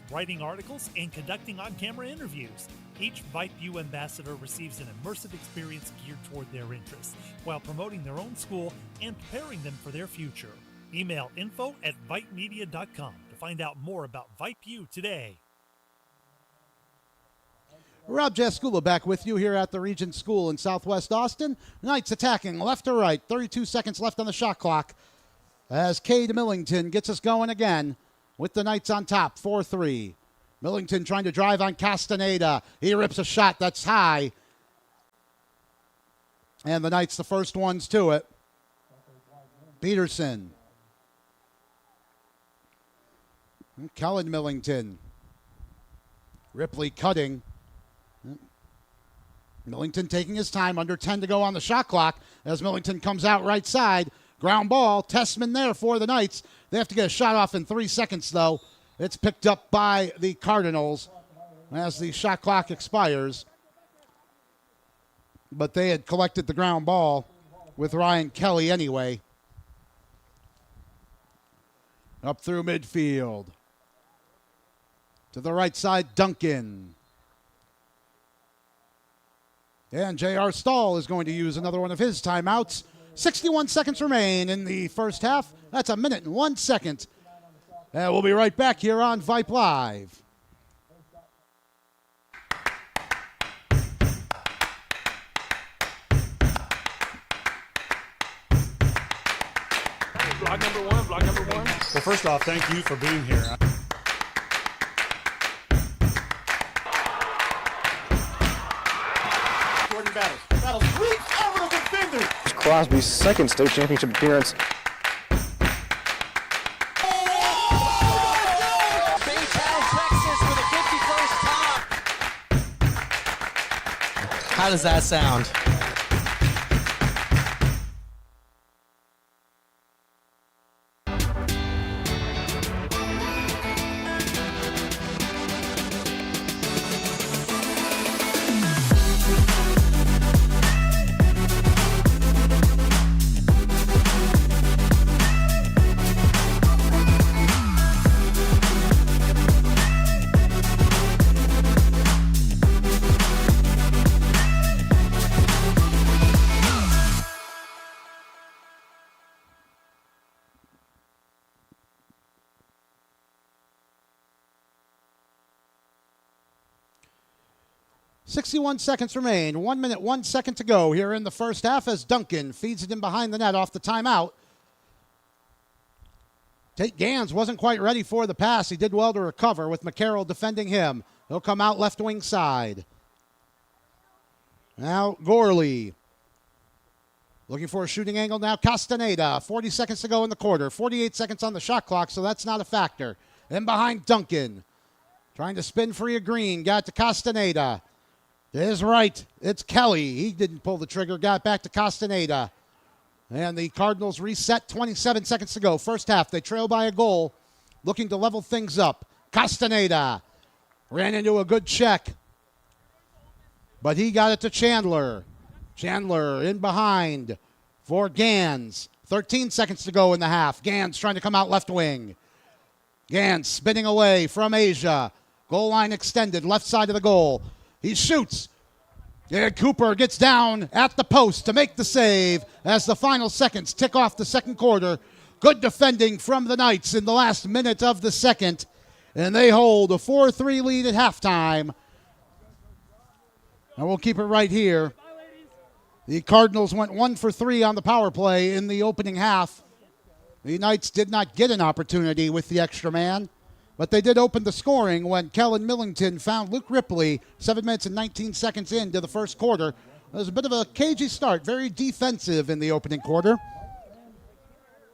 writing articles, and conducting on-camera interviews, each Vype U ambassador receives an immersive experience geared toward their interests, while promoting their own school and preparing them for their future. Email info@vypemedia.com to find out more about Vype U today. Rob Jaskula back with you here at the Regents School in Southwest Austin. Knights attacking left to right. 32 seconds left on the shot clock as Cade Millington gets us going again with the Knights on top, 4-3. Millington trying to drive on Castaneda. He rips a shot that's high. And the Knights the first ones to it. Peterson. Kellen Millington. Ripley cutting. Millington taking his time, under 10 to go on the shot clock as Millington comes out right side. Ground ball, Tessman there for the Knights. They have to get a shot off in 3 seconds, though. It's picked up by the Cardinals as the shot clock expires. But they had collected the ground ball with Ryan Kelly anyway. Up through midfield. To the right side, Duncan. And J.R. Stahl is going to use another one of his timeouts. 61 seconds remain in the first half. That's 1 minute and 1 second. And we'll be right back here on Vype Live. Block number one. Well, first off, thank you for being here. Jordan Battles reach over the defender. Crosby's second state championship appearance. Baytown, Texas with a 51st time. How does that sound? .61 seconds remain. 1 minute, 1 second to go here in the first half as Duncan feeds it in behind the net off the timeout. Tate Gans wasn't quite ready for the pass. He did well to recover with McCarroll defending him. He'll come out left wing side. Now Gorley. Looking for a shooting angle now. Castaneda. 40 seconds to go in the quarter. 48 seconds on the shot clock, so that's not a factor. In behind Duncan. Trying to spin free of Green. Got to Castaneda. To his right, it's Kelly. He didn't pull the trigger. Got back to Castaneda. And the Cardinals reset. 27 seconds to go. First half, they trail by a goal. Looking to level things up. Castaneda ran into a good check. But he got it to Chandler. Chandler in behind for Gans. 13 seconds to go in the half. Gans trying to come out left wing. Gans spinning away from Asia. Goal line extended, left side of the goal. He shoots. And Cooper gets down at the post to make the save as the final seconds tick off the second quarter. Good defending from the Knights in the last minute of the second. And they hold a 4-3 lead at halftime. And we'll keep it right here. The Cardinals went 1 for 3 on the power play in the opening half. The Knights did not get an opportunity with the extra man, but they did open the scoring when Kellen Millington found Luke Ripley 7 minutes and 19 seconds into the first quarter. It was a bit of a cagey start, very defensive in the opening quarter.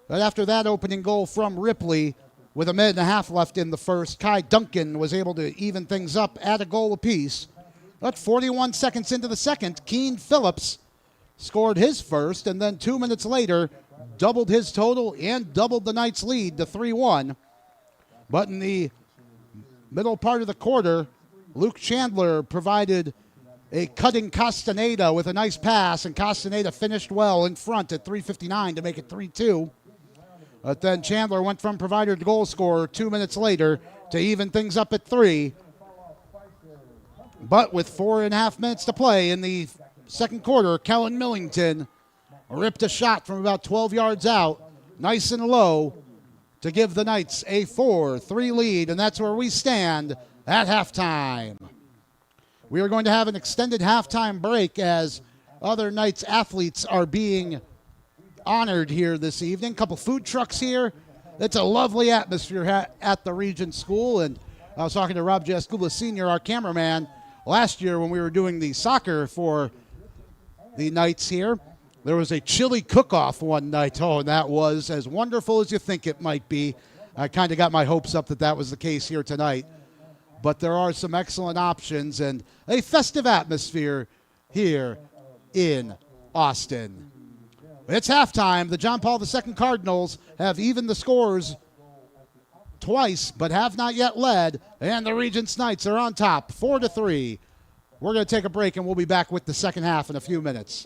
But after that opening goal from Ripley, with a minute and a half left in the first, Kai Duncan was able to even things up at a goal apiece. But 41 seconds into the second, Keen Phillips scored his first, and then 2 minutes later, doubled his total and doubled the Knights' lead to 3-1. But in the middle part of the quarter, Luke Chandler provided a cutting Castaneda with a nice pass, and Castaneda finished well in front at 3:59 to make it 3-2. But then Chandler went from provider to goal scorer 2 minutes later to even things up at 3. But with 4.5 minutes to play in the second quarter, Kellen Millington ripped a shot from about 12 yards out, nice and low, to give the Knights a 4-3 lead, and that's where we stand at halftime. We are going to have an extended halftime break as other Knights athletes are being honored here this evening. A couple food trucks here. It's a lovely atmosphere at the Regents School, and I was talking to Rob Jaskula Sr., our cameraman, last year when we were doing the soccer for the Knights here. There was a chili cook-off one night. Oh, and that was as wonderful as you think it might be. I kind of got my hopes up that that was the case here tonight. But there are some excellent options and a festive atmosphere here in Austin. It's halftime. The John Paul II Cardinals have evened the scores twice, but have not yet led. And the Regents Knights are on top, 4-3. We're going to take a break, and we'll be back with the second half in a few minutes.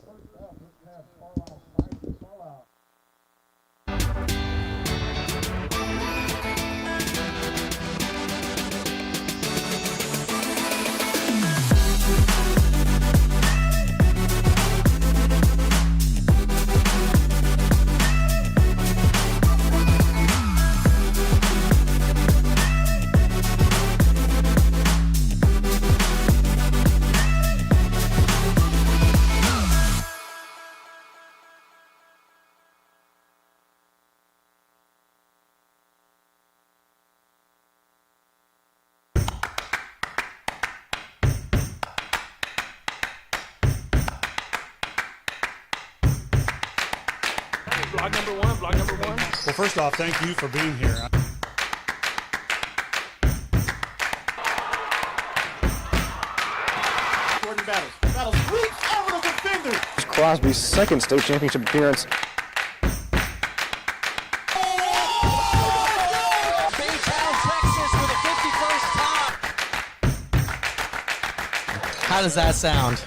number one, block number one. Well, first off, thank you for being here. Jordan Battles. Battles reach over the defender. Crosby's second state championship appearance. Baytown, Texas with a 51st time. How does that sound?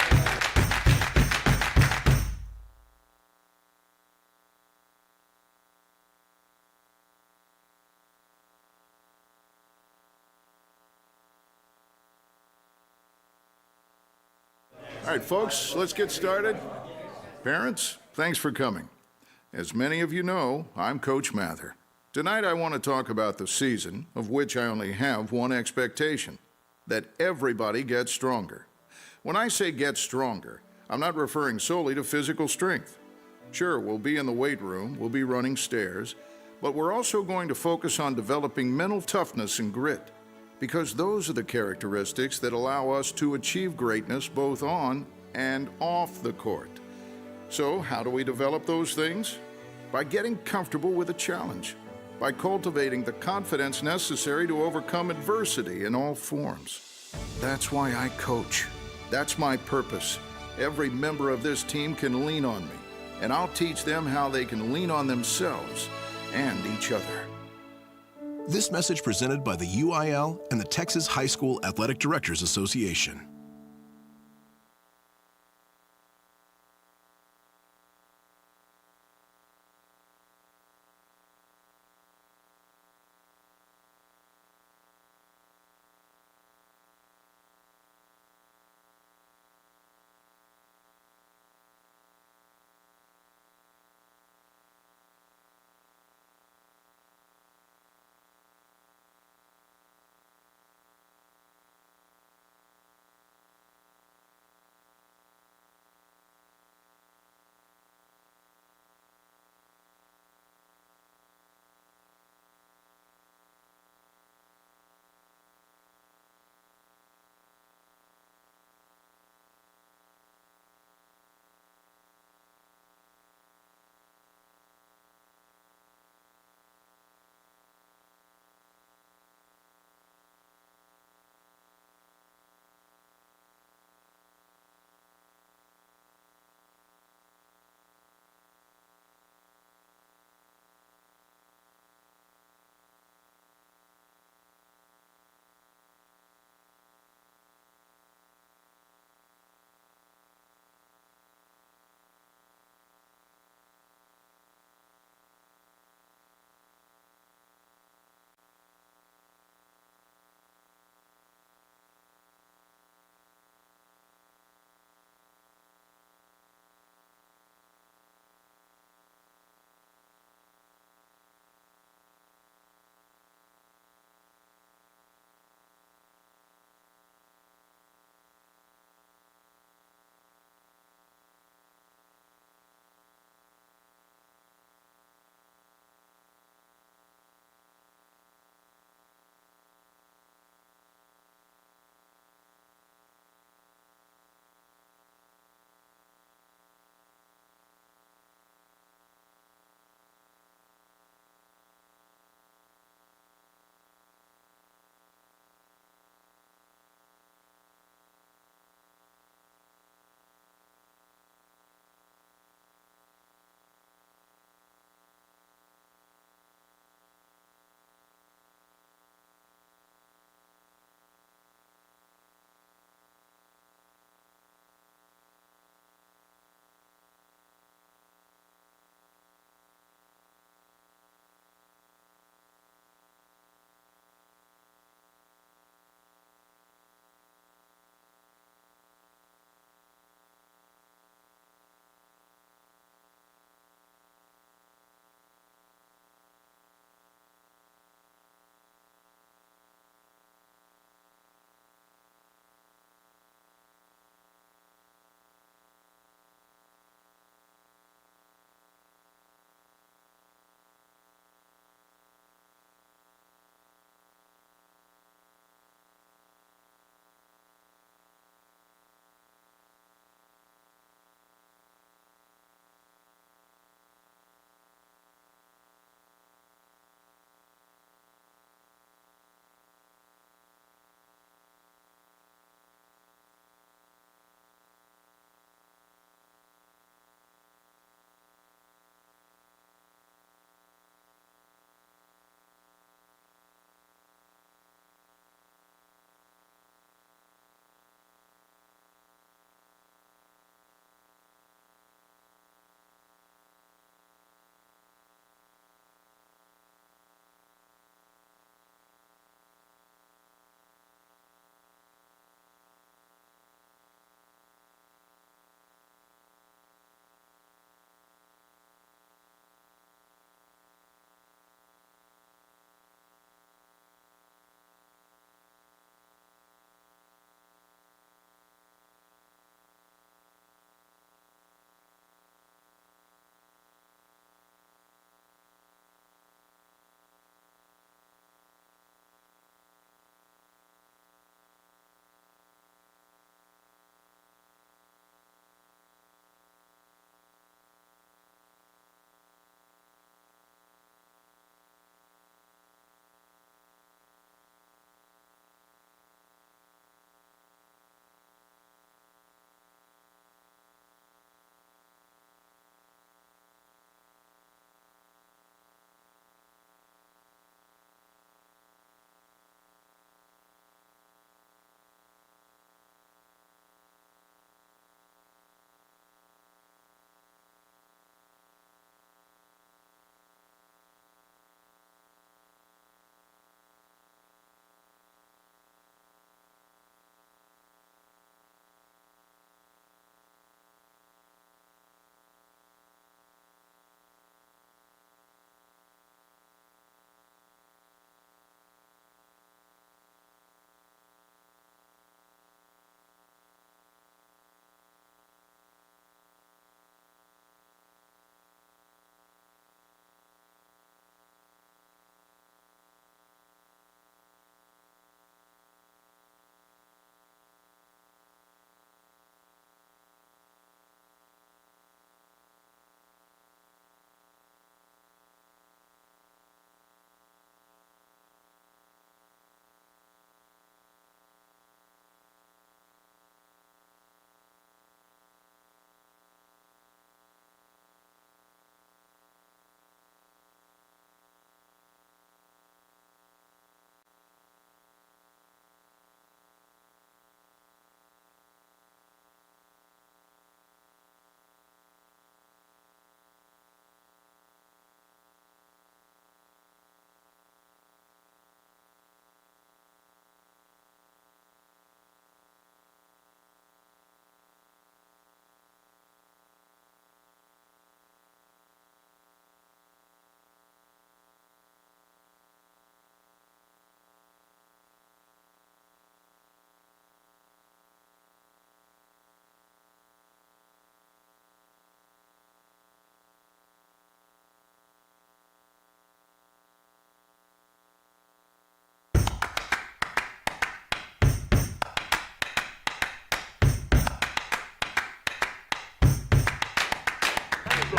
All right, folks, let's get started. Parents, thanks for coming. As many of you know, I'm Coach Mather. Tonight I want to talk about the season, of which I only have one expectation: that everybody gets stronger. When I say get stronger, I'm not referring solely to physical strength. Sure, we'll be in the weight room, we'll be running stairs, but we're also going to focus on developing mental toughness and grit, because those are the characteristics that allow us to achieve greatness both on and off the court. So, how do we develop those things? By getting comfortable with a challenge, by cultivating the confidence necessary to overcome adversity in all forms. That's why I coach. That's my purpose. Every member of this team can lean on me, and I'll teach them how they can lean on themselves and each other. This message presented by the UIL and the Texas High School Athletic Directors Association.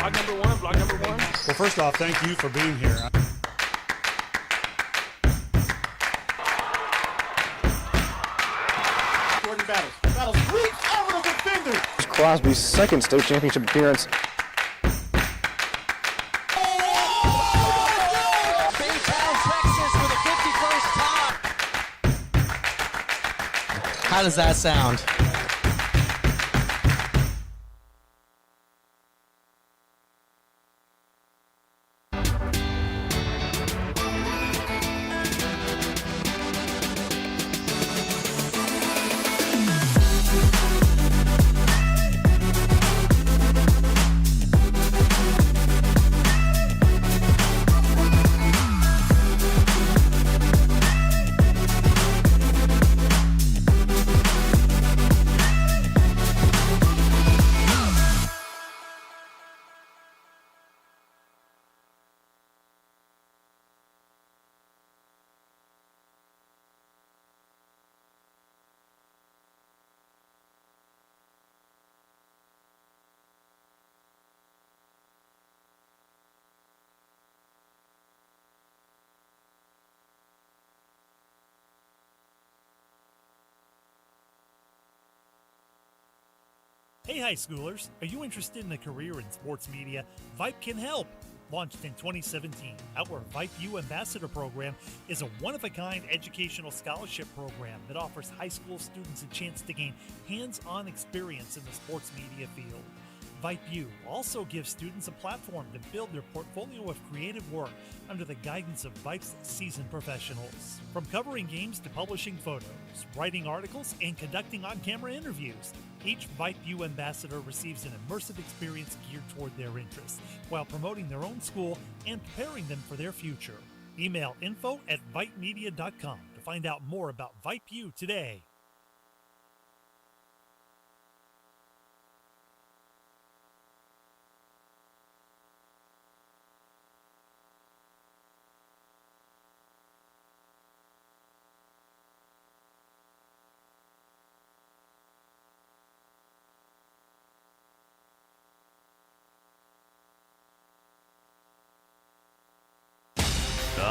Vlog number one. Well, first off, thank you for being here. Jordan Battles reach over the defender. Crosby's second state championship appearance. Baytown, Texas for the 51st time. How does that sound? Hey high schoolers, are you interested in a career in sports media? Vype can help. Launched in 2017, our Vype U Ambassador Program is a one-of-a-kind educational scholarship program that offers high school students a chance to gain hands-on experience in the sports media field. Vype U also gives students a platform to build their portfolio of creative work under the guidance of Vype's seasoned professionals. From covering games to publishing photos, writing articles, and conducting on-camera interviews, each Vype U ambassador receives an immersive experience geared toward their interests, while promoting their own school and preparing them for their future. Email info@vypemedia.com to find out more about Vype U today.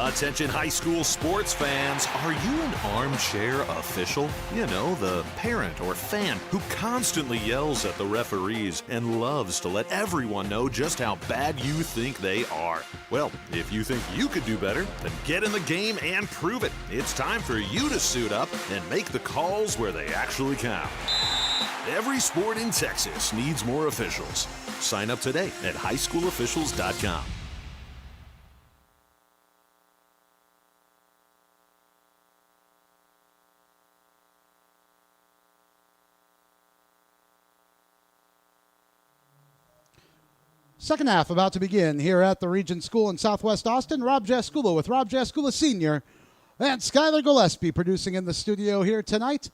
Attention high school sports fans, are you an armchair official? You know, the parent or fan who constantly yells at the referees and loves to let everyone know just how bad you think they are. Well, if you think you could do better, then get in the game and prove it. It's time for you to suit up and make the calls where they actually count. Every sport in Texas needs more officials. Sign up today at highschoolofficials.com. Second half about to begin here at the Regents School in Southwest Austin. Rob Jaskula with Rob Jaskula Sr. and Skylar Gillespie producing in the studio here tonight.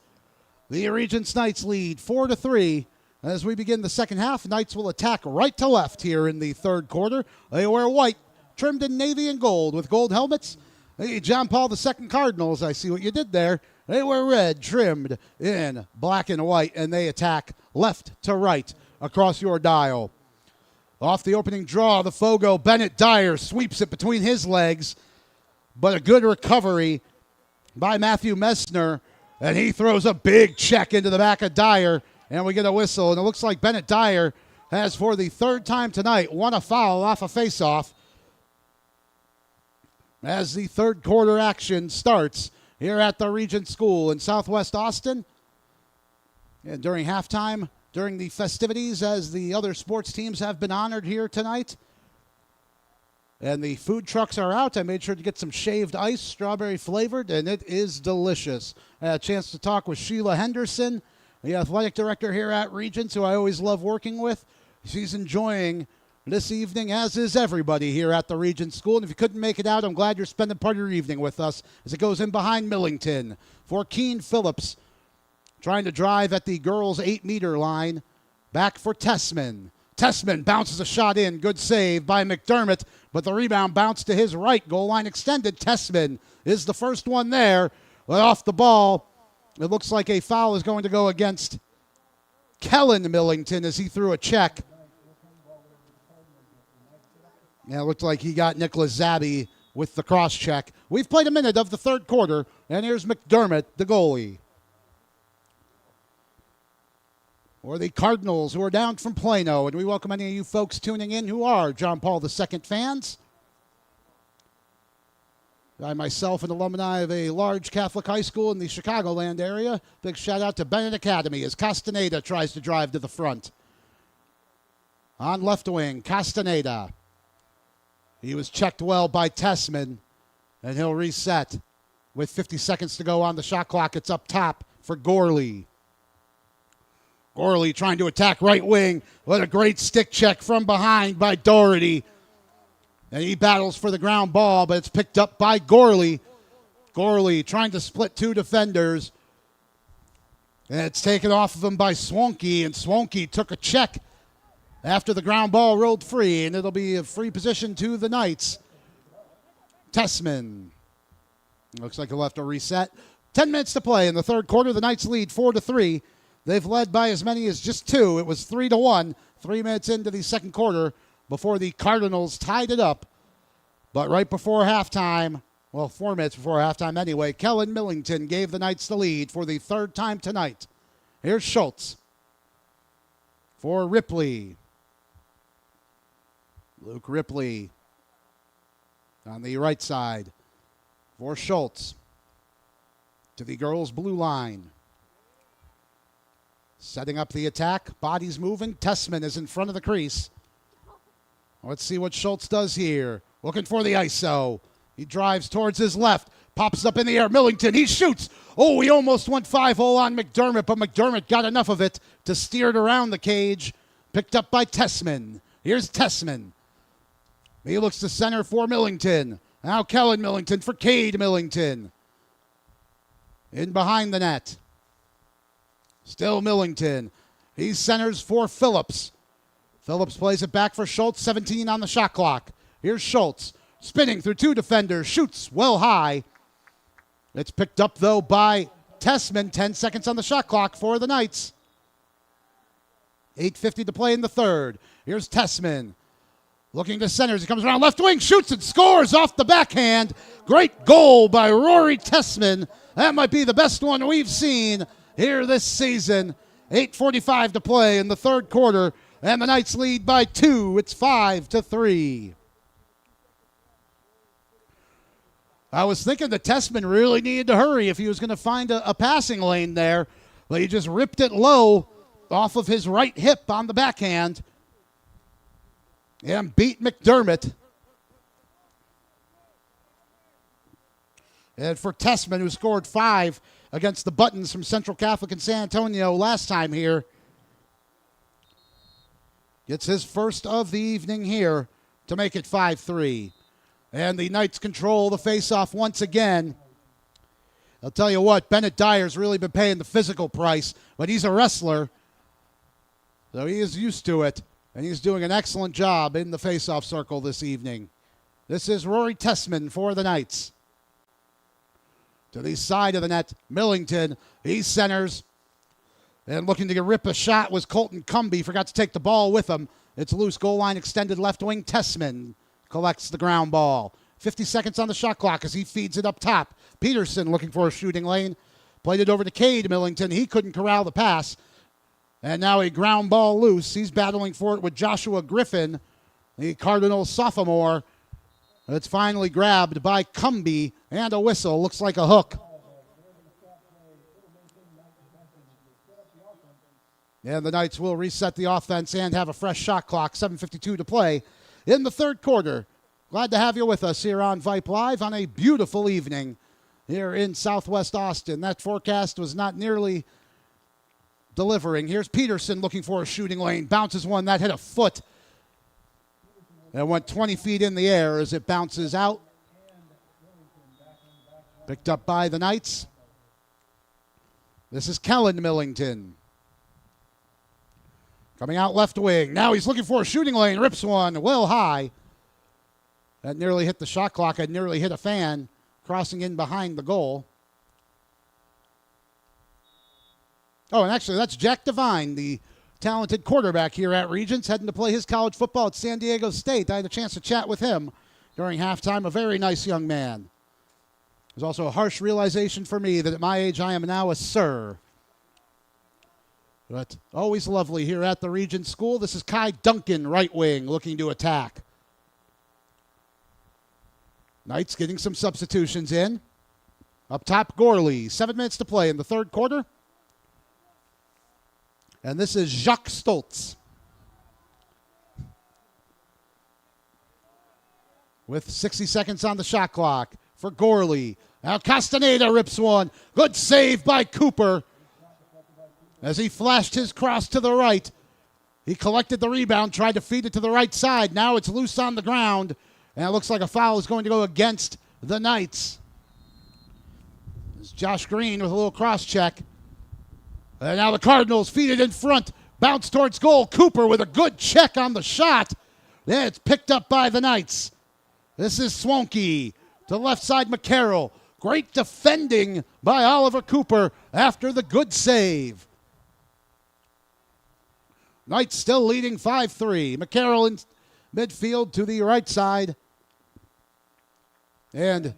The Regents Knights lead 4-3. As we begin the second half, Knights will attack right to left here in the third quarter. They wear white, trimmed in navy and gold with gold helmets. Hey, John Paul II Cardinals, I see what you did there. They wear red, trimmed in black and white, and they attack left to right across your dial. Off the opening draw, the Fogo, Bennett Dyer sweeps it between his legs, but a good recovery by Matthew Messner, and he throws a big check into the back of Dyer, and we get a whistle, and it looks like Bennett Dyer has, for the third time tonight, won a foul off a faceoff as the third quarter action starts here at the Regents School in Southwest Austin. And during halftime, during the festivities, as the other sports teams have been honored here tonight. And the food trucks are out. I made sure to get some shaved ice, strawberry flavored, and it is delicious. I had a chance to talk with Sheila Henderson, the athletic director here at Regents, who I always love working with. She's enjoying this evening, as is everybody here at the Regents School. And if you couldn't make it out, I'm glad you're spending part of your evening with us as it goes in behind Millington for Keen Phillips. Trying to drive at the girls' 8-meter line. Back for Tessman. Tessman bounces a shot in. Good save by McDermott, but the rebound bounced to his right. Goal line extended. Tessman is the first one there. But off the ball, it looks like a foul is going to go against Kellen Millington as he threw a check. Yeah, it looked like he got Nicholas Zabby with the cross check. We've played a minute of the third quarter, and here's McDermott, the goalie. Or the Cardinals, who are down from Plano, and we welcome any of you folks tuning in who are John Paul II fans. I myself, an alumni of a large Catholic high school in the Chicagoland area. Big shout out to Bennett Academy as Castaneda tries to drive to the front. On left wing, Castaneda. He was checked well by Tessman, and he'll reset. With 50 seconds to go on the shot clock, it's up top for Gorley. Gorley trying to attack right wing. What a great stick check from behind by Doherty. And he battles for the ground ball, but it's picked up by Gorley. Gorley trying to split two defenders. And it's taken off of him by Swanky, and Swanky took a check after the ground ball rolled free, and it'll be a free position to the Knights. Tessman. Looks like he'll have to reset. 10 minutes to play in the third quarter. The Knights lead 4-3. They've led by as many as just 2. It was 3-1, 3 minutes into the second quarter before the Cardinals tied it up. But right before halftime, well, 4 minutes before halftime anyway, Kellen Millington gave the Knights the lead for the third time tonight. Here's Schultz for Ripley. Luke Ripley on the right side for Schultz to the girls' blue line. Setting up the attack. Bodies moving. Tessman is in front of the crease. Let's see what Schultz does here. Looking for the ISO. He drives towards his left. Pops up in the air. Millington, he shoots. Oh, he almost went 5-0 on McDermott, but McDermott got enough of it to steer it around the cage. Picked up by Tessman. Here's Tessman. He looks to center for Millington. Now Kellen Millington for Cade Millington. In behind the net. Still Millington. He centers for Phillips. Phillips plays it back for Schultz, 17 on the shot clock. Here's Schultz, spinning through two defenders, shoots well high. It's picked up, though, by Tessman. 10 seconds on the shot clock for the Knights. 8:50 to play in the third. Here's Tessman. Looking to centers. He comes around left wing, shoots and scores off the backhand. Great goal by Rory Tessman. That might be the best one we've seen here this season. 8:45 to play in the third quarter, and the Knights lead by 2. It's 5-3. I was thinking that Tessman really needed to hurry if he was going to find a passing lane there, but he just ripped it low off of his right hip on the backhand and beat McDermott. And for Tessman, who scored 5 against the Buttons from Central Catholic in San Antonio last time here, gets his first of the evening here to make it 5-3. And the Knights control the faceoff once again. I'll tell you what, Bennett Dyer's really been paying the physical price, but he's a wrestler, so he is used to it, and he's doing an excellent job in the faceoff circle this evening. This is Rory Tessman for the Knights. To the side of the net, Millington, he centers. And looking to rip a shot was Colton Cumby. Forgot to take the ball with him. It's loose, goal line extended left wing. Tessman collects the ground ball. 50 seconds on the shot clock as he feeds it up top. Peterson looking for a shooting lane. Played it over to Cade Millington. He couldn't corral the pass. And now a ground ball loose. He's battling for it with Joshua Griffin, the Cardinals sophomore. It's finally grabbed by Cumby, and a whistle. Looks like a hook. And the Knights will reset the offense and have a fresh shot clock. 7:52 to play in the third quarter. Glad to have you with us here on Vype Live on a beautiful evening here in Southwest Austin. That forecast was not nearly delivering. Here's Peterson looking for a shooting lane. Bounces one. That hit a foot. And went 20 feet in the air as it bounces out. Picked up by the Knights. This is Kellen Millington. Coming out left wing. Now he's looking for a shooting lane. Rips one well high. That nearly hit the shot clock. It nearly hit a fan crossing in behind the goal. Oh, and actually that's Jack Devine, the talented quarterback here at Regents, heading to play his college football at San Diego State. I had a chance to chat with him during halftime. A very nice young man. There's also a harsh realization for me that at my age I am now a sir. But always lovely here at the Regents School. This is Kai Duncan, right wing, looking to attack. Knights getting some substitutions in. Up top, Gorley. 7 minutes to play in the third quarter. And this is Jacques Stoltz. With 60 seconds on the shot clock for Gorley. Now Castaneda rips one. Good save by Cooper. As he flashed his cross to the right. He collected the rebound, tried to feed it to the right side. Now it's loose on the ground. And it looks like a foul is going to go against the Knights. It's Josh Green with a little cross check. And now the Cardinals feed it in front. Bounce towards goal. Cooper with a good check on the shot. Then it's picked up by the Knights. This is Swanky. To left side, McCarroll. Great defending by Oliver Cooper after the good save. Knights still leading 5-3. McCarroll in midfield to the right side. And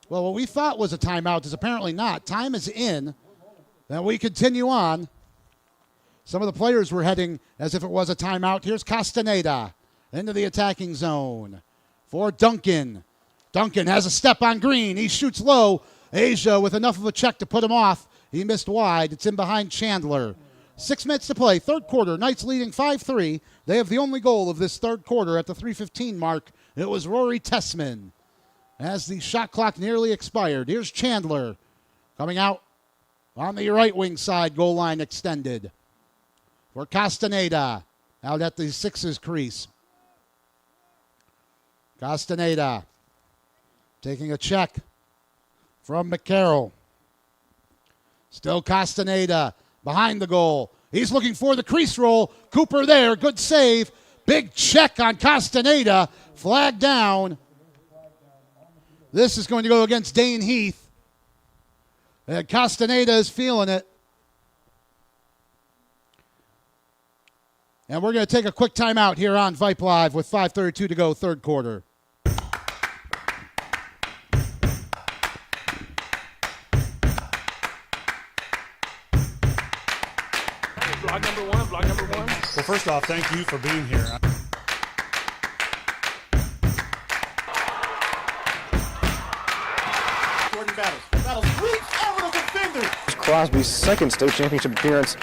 well, what we thought was a timeout is apparently not. Time is in. Then we continue on. Some of the players were heading as if it was a timeout. Here's Castaneda into the attacking zone for Duncan. Duncan has a step on Green. He shoots low. Asia with enough of a check to put him off. He missed wide. It's in behind Chandler. 6 minutes to play. Third quarter. Knights leading 5-3. They have the only goal of this third quarter at the 3:15 mark. It was Rory Tessman. As the shot clock nearly expired. Here's Chandler coming out on the right wing side. Goal line extended for Castaneda out at the Sixers crease. Castaneda taking a check from McCarroll. Still Castaneda behind the goal. He's looking for the crease roll. Cooper there. Good save. Big check on Castaneda. Flag down. This is going to go against Dane Heath. And Castaneda is feeling it. And we're going to take a quick timeout here on Vype Live with 5:32 to go, third quarter. Vlog number one. Well, first off, thank you for being here. Battles reach over the defender. Crosby's second state championship appearance.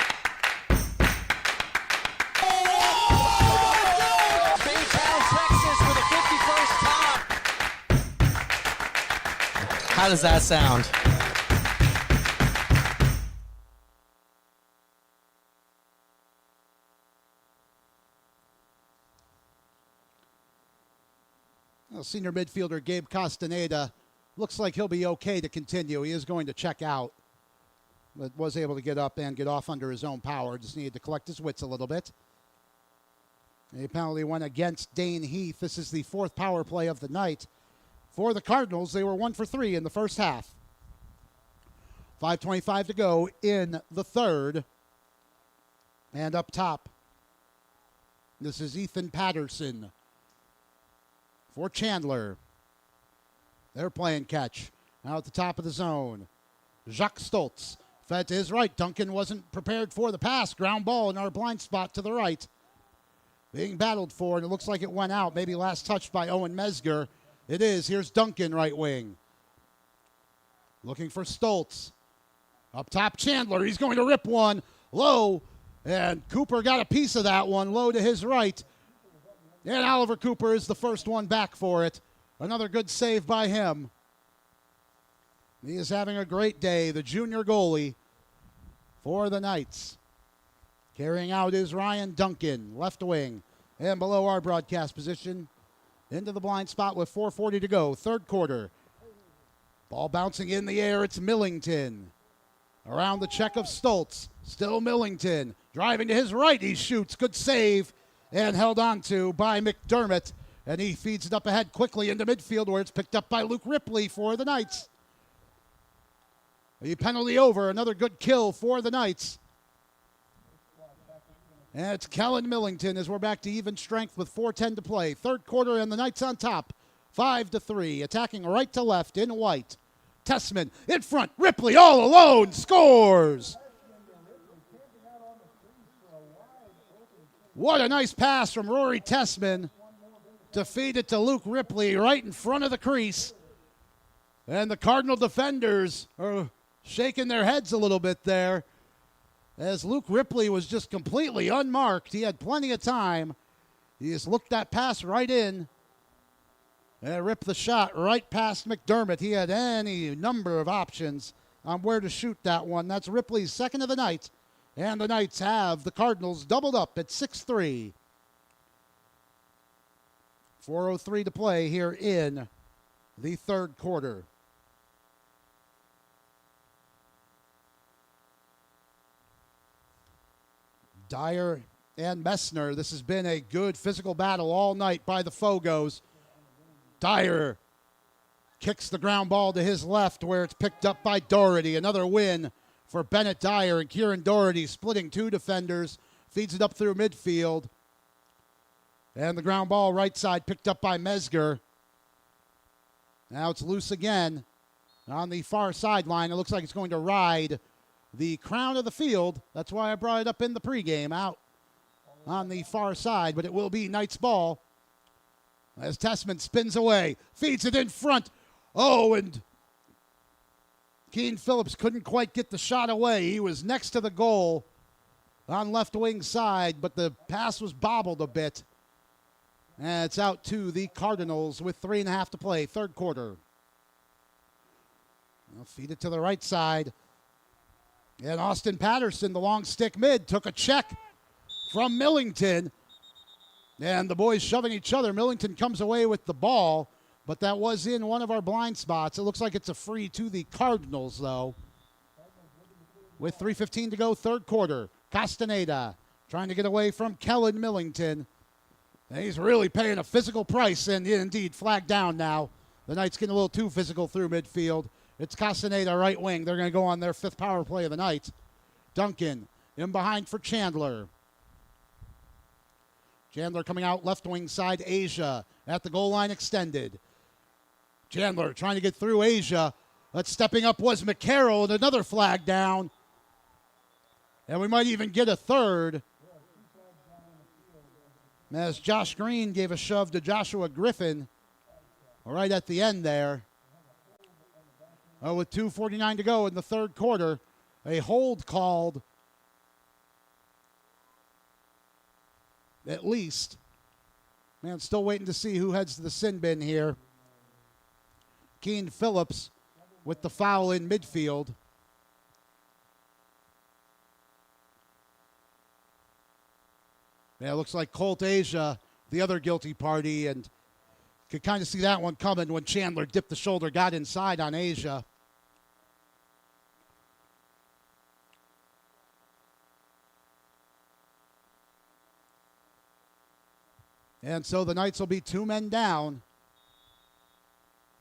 How does that sound? Well, senior midfielder Gabe Castaneda looks like he'll be okay to continue. He is going to check out, but was able to get up and get off under his own power. Just needed to collect his wits a little bit. The penalty went against Dane Heath. This is the fourth power play of the night. For the Cardinals, they were 1 for 3 in the first half. 5:25 to go in the third. And up top, this is Ethan Patterson for Chandler. They're playing catch. Now at the top of the zone. Jacques Stoltz fed to his right. Duncan wasn't prepared for the pass. Ground ball in our blind spot to the right. Being battled for, and it looks like it went out. Maybe last touched by Owen Mesger. It is. Here's Duncan, right wing. Looking for Stoltz. Up top, Chandler. He's going to rip one low. And Cooper got a piece of that one low to his right. And Oliver Cooper is the first one back for it. Another good save by him. He is having a great day, the junior goalie for the Knights. Carrying out is Ryan Duncan, left wing. And below our broadcast position, into the blind spot with 4:40 to go, third quarter. Ball bouncing in the air, it's Millington. Around the check of Stoltz, still Millington. Driving to his right, he shoots, good save. And held on to by McDermott. And he feeds it up ahead quickly into midfield where it's picked up by Luke Ripley for the Knights. The penalty over. Another good kill for the Knights. And it's Kellen Millington as we're back to even strength with 4:10 to play. Third quarter and the Knights on top, 5-3. Attacking right to left in white. Tessman in front. Ripley all alone scores. What a nice pass from Rory Tessman to feed it to Luke Ripley right in front of the crease. And the Cardinal defenders are shaking their heads a little bit there, as Luke Ripley was just completely unmarked. He had plenty of time. He just looked that pass right in and ripped the shot right past McDermott. He had any number of options on where to shoot that one. That's Ripley's second of the night, and the Knights have the Cardinals doubled up at 6-3. 4:03 to play here in the third quarter. Dyer and Messner. This has been a good physical battle all night by the Fogos. Dyer kicks the ground ball to his left where it's picked up by Doherty. Another win for Bennett Dyer, and Kieran Doherty splitting two defenders. Feeds it up through midfield. And the ground ball right side picked up by Mesger. Now it's loose again on the far sideline. It looks like it's going to ride the crown of the field. That's why I brought it up in the pregame, out on the far side, but it will be Knights ball as Tessman spins away, feeds it in front. Oh, and Keen Phillips couldn't quite get the shot away. He was next to the goal on left wing side, but the pass was bobbled a bit. And it's out to the Cardinals with 3.5 to play, third quarter. They'll feed it to the right side. And Austin Patterson, the long stick mid, took a check from Millington. And the boys shoving each other. Millington comes away with the ball, but that was in one of our blind spots. It looks like it's a free to the Cardinals, though. With 3:15 to go, third quarter. Castaneda trying to get away from Kellen Millington. And he's really paying a physical price, and indeed flagged down now. The Knights getting a little too physical through midfield. It's Castaneda, right wing. They're going to go on their fifth power play of the night. Duncan in behind for Chandler. Chandler coming out left wing side. Asia at the goal line extended. Chandler trying to get through Asia. But stepping up was McCarroll, and another flag down. And we might even get a third, as Josh Green gave a shove to Joshua Griffin right at the end there. With 2:49 to go in the third quarter, a hold called at least. Man, still waiting to see who heads to the sin bin here. Keen Phillips with the foul in midfield. Yeah, it looks like Colt Asia, the other guilty party, and could kind of see that one coming when Chandler dipped the shoulder, got inside on Asia. And so the Knights will be two men down.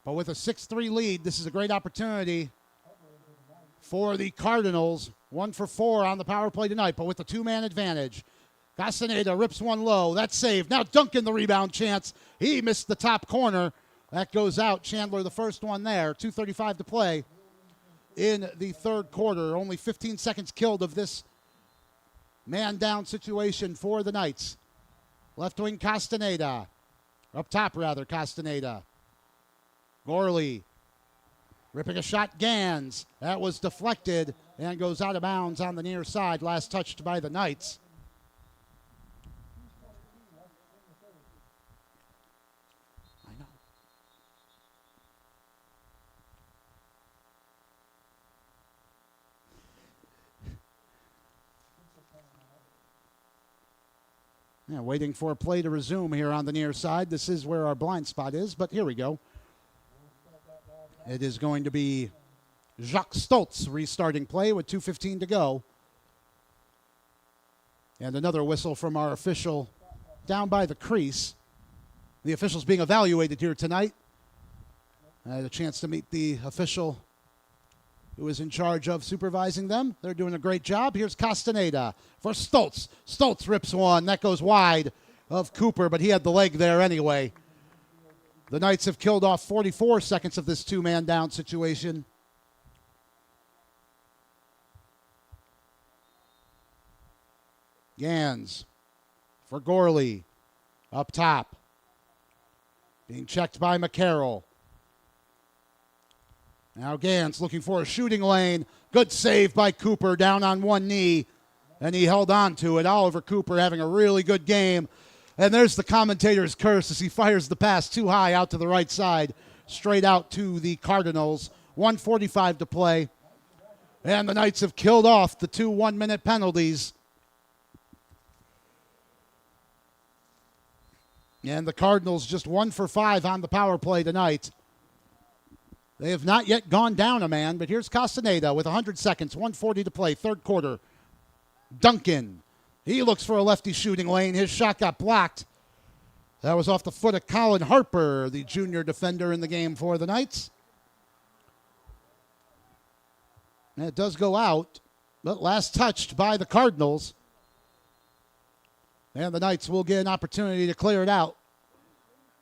But with a 6-3 lead, this is a great opportunity for the Cardinals. 1 for 4 on the power play tonight, but with a two-man advantage. Castaneda rips one low. That's saved. Now Duncan the rebound chance. He missed the top corner. That goes out. Chandler the first one there. 2:35 to play in the third quarter. Only 15 seconds killed of this man-down situation for the Knights. Left wing Castaneda. Up top, rather, Castaneda. Gorley ripping a shot. Gans. That was deflected and goes out of bounds on the near side. Last touched by the Knights. I know. Yeah, waiting for a play to resume here on the near side. This is where our blind spot is, but here we go. It is going to be Jacques Stoltz restarting play with 2:15 to go. And another whistle from our official down by the crease. The officials being evaluated here tonight. I had a chance to meet the official who is in charge of supervising them. They're doing a great job. Here's Castaneda for Stoltz. Stoltz rips one. That goes wide of Cooper, but he had the leg there anyway. The Knights have killed off 44 seconds of this two-man down situation. Gans for Gorley up top. Being checked by McCarroll. Now Gans looking for a shooting lane. Good save by Cooper down on one knee. And he held on to it. Oliver Cooper having a really good game. And there's the commentator's curse as he fires the pass too high out to the right side. Straight out to the Cardinals. 1:45 to play. And the Knights have killed off the two one-minute penalties. And the Cardinals just 1 for 5 on the power play tonight. They have not yet gone down a man, but here's Castaneda with 100 seconds, 1:40 to play, third quarter. Duncan, he looks for a lefty shooting lane. His shot got blocked. That was off the foot of Colin Harper, the junior defender in the game for the Knights. And it does go out, but last touched by the Cardinals. And the Knights will get an opportunity to clear it out.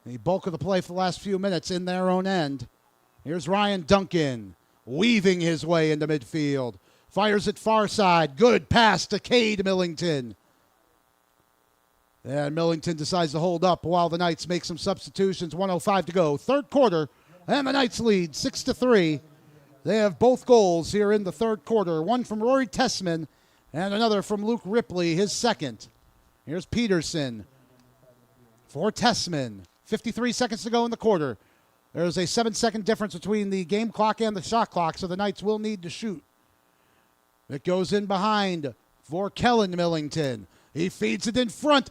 The bulk of the play for the last few minutes in their own end. Here's Ryan Duncan weaving his way into midfield. Fires it far side. Good pass to Cade Millington. And Millington decides to hold up while the Knights make some substitutions. 1:05 to go. Third quarter. And the Knights lead 6-3. They have both goals here in the third quarter. One from Rory Tessman and another from Luke Ripley, his second. Here's Peterson for Tessman. 53 seconds to go in the quarter. There's a 7-second difference between the game clock and the shot clock, so the Knights will need to shoot. It goes in behind for Kellen Millington. He feeds it in front,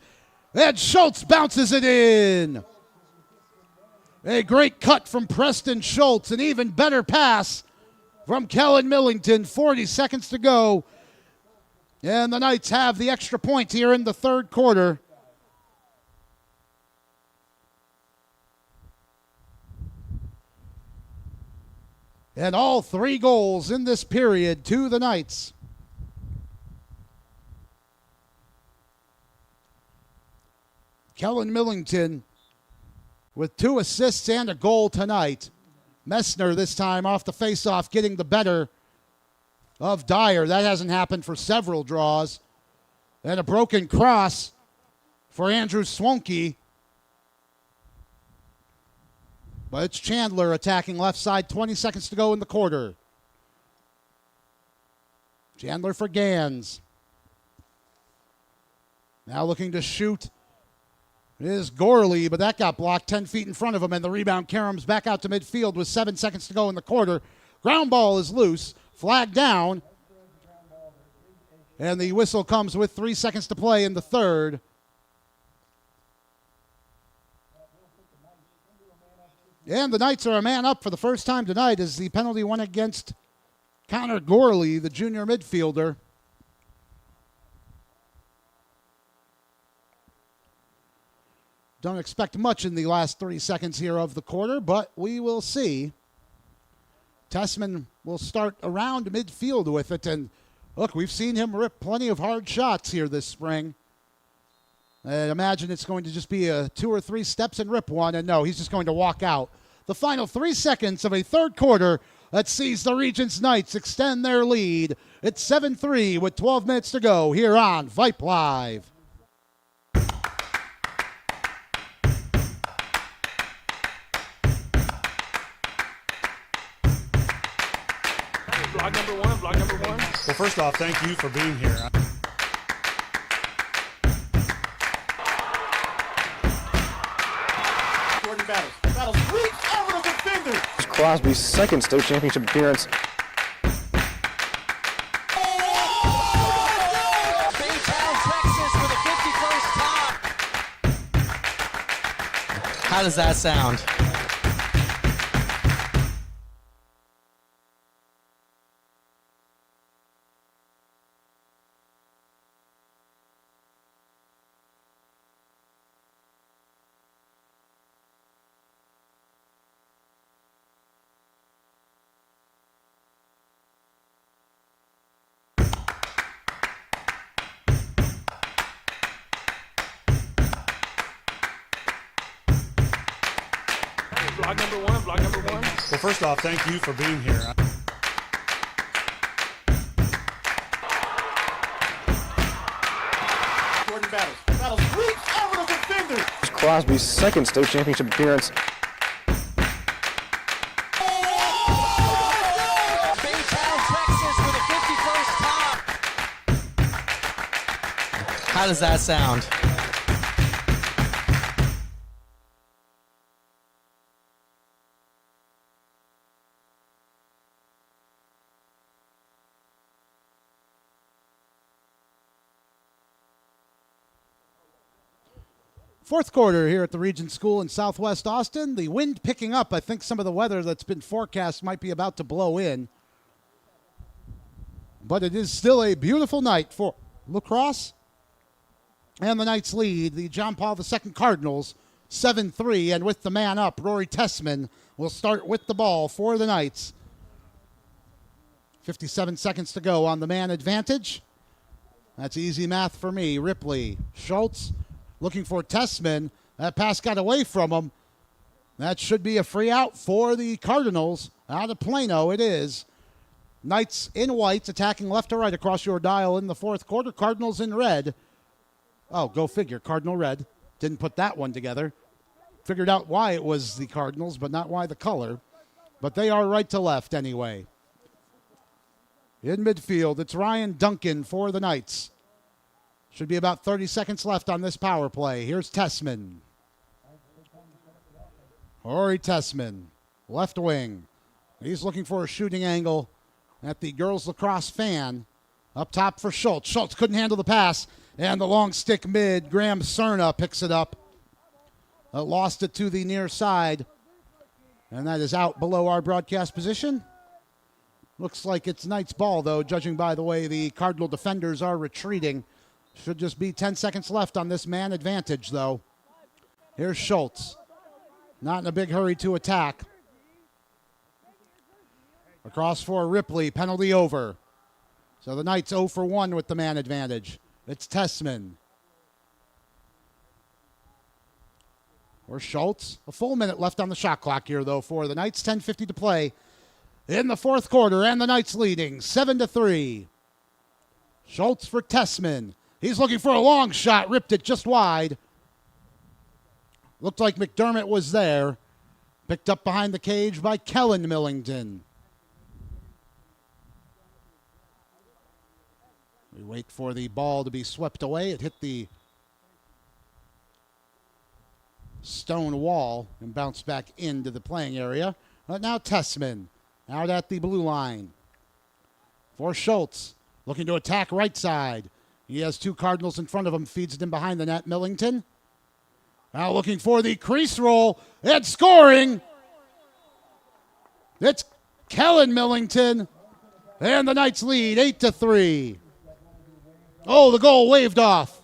and Schultz bounces it in. A great cut from Preston Schultz, an even better pass from Kellen Millington. 40 seconds to go. And the Knights have the extra point here in the third quarter. And all 3 goals in this period to the Knights. Kellen Millington with 2 assists and a goal tonight. Messner this time off the faceoff getting the better of Dyer. That hasn't happened for several draws. And a broken cross for Andrew Swonke. But it's Chandler attacking left side. 20 seconds to go in the quarter. Chandler for Gans. Now looking to shoot is Gorley, but that got blocked 10 feet in front of him, and the rebound caroms back out to midfield with 7 seconds to go in the quarter. Ground ball is loose. Flag down. And the whistle comes with 3 seconds to play in the third. And the Knights are a man up for the first time tonight as the penalty went against Connor Gorley, the junior midfielder. Don't expect much in the last 3 seconds here of the quarter, but we will see. Tessman will start around midfield with it, and look, we've seen him rip plenty of hard shots here this spring. I imagine it's going to just be a 2 or 3 steps and rip one, and no, he's just going to walk out. The final 3 seconds of a third quarter that sees the Regents Knights extend their lead. It's 7-3 with 12 minutes to go here on Vype Live. Vlog number one. Well, first off, thank you for being here. Jordan battles reach over the defender. Crosby's second state championship appearance. Baytown, Texas with a 51st top. How does that sound? Block number one, block number one. Well, first off, thank you for being here. Jordan Battles reach over the defender. Crosby's second state championship appearance. Baytown, Texas for the 51st time. How does that sound? Fourth quarter here at the Regents School in Southwest Austin. The wind picking up. I think some of the weather that's been forecast might be about to blow in. But it is still a beautiful night for lacrosse. And the Knights lead the John Paul II Cardinals 7-3. And with the man up, Rory Tessman will start with the ball for the Knights. 57 seconds to go on the man advantage. That's easy math for me. Ripley, Schultz, looking for Tessman. That pass got away from him. That should be a free out for the Cardinals. Out of Plano it is. Knights in white, attacking left to right across your dial in the fourth quarter. Cardinals in red. Oh, go figure. Cardinal red. Didn't put that one together. Figured out why it was the Cardinals, but not why the color. But they are right to left anyway. In midfield, it's Ryan Duncan for the Knights. Should be about 30 seconds left on this power play. Here's Tessman. Rory Tessman, left wing. He's looking for a shooting angle at the girls lacrosse fan. Up top for Schultz. Schultz couldn't handle the pass. And the long stick mid. Graham Cerna picks it up. Lost it to the near side. And that is out below our broadcast position. Looks like it's Knights ball, though, judging by the way the Cardinal defenders are retreating. Should just be 10 seconds left on this man advantage, though. Here's Schultz. Not in a big hurry to attack. Across for Ripley. Penalty over. So the Knights 0 for 1 with the man advantage. It's Tessman. Or Schultz. A full minute left on the shot clock here, though, for the Knights. 10:50 to play in the fourth quarter. And the Knights leading 7-3. Schultz for Tessman. He's looking for a long shot. Ripped it just wide. Looked like McDermott was there. Picked up behind the cage by Kellen Millington. We wait for the ball to be swept away. It hit the stone wall and bounced back into the playing area. But now Tessman out at the blue line. For Schultz. Looking to attack right side. He has two Cardinals in front of him. Feeds it in behind the net. Millington. Now looking for the crease roll. And scoring. It's Kellen Millington. And the Knights lead 8-3. Oh, the goal waved off.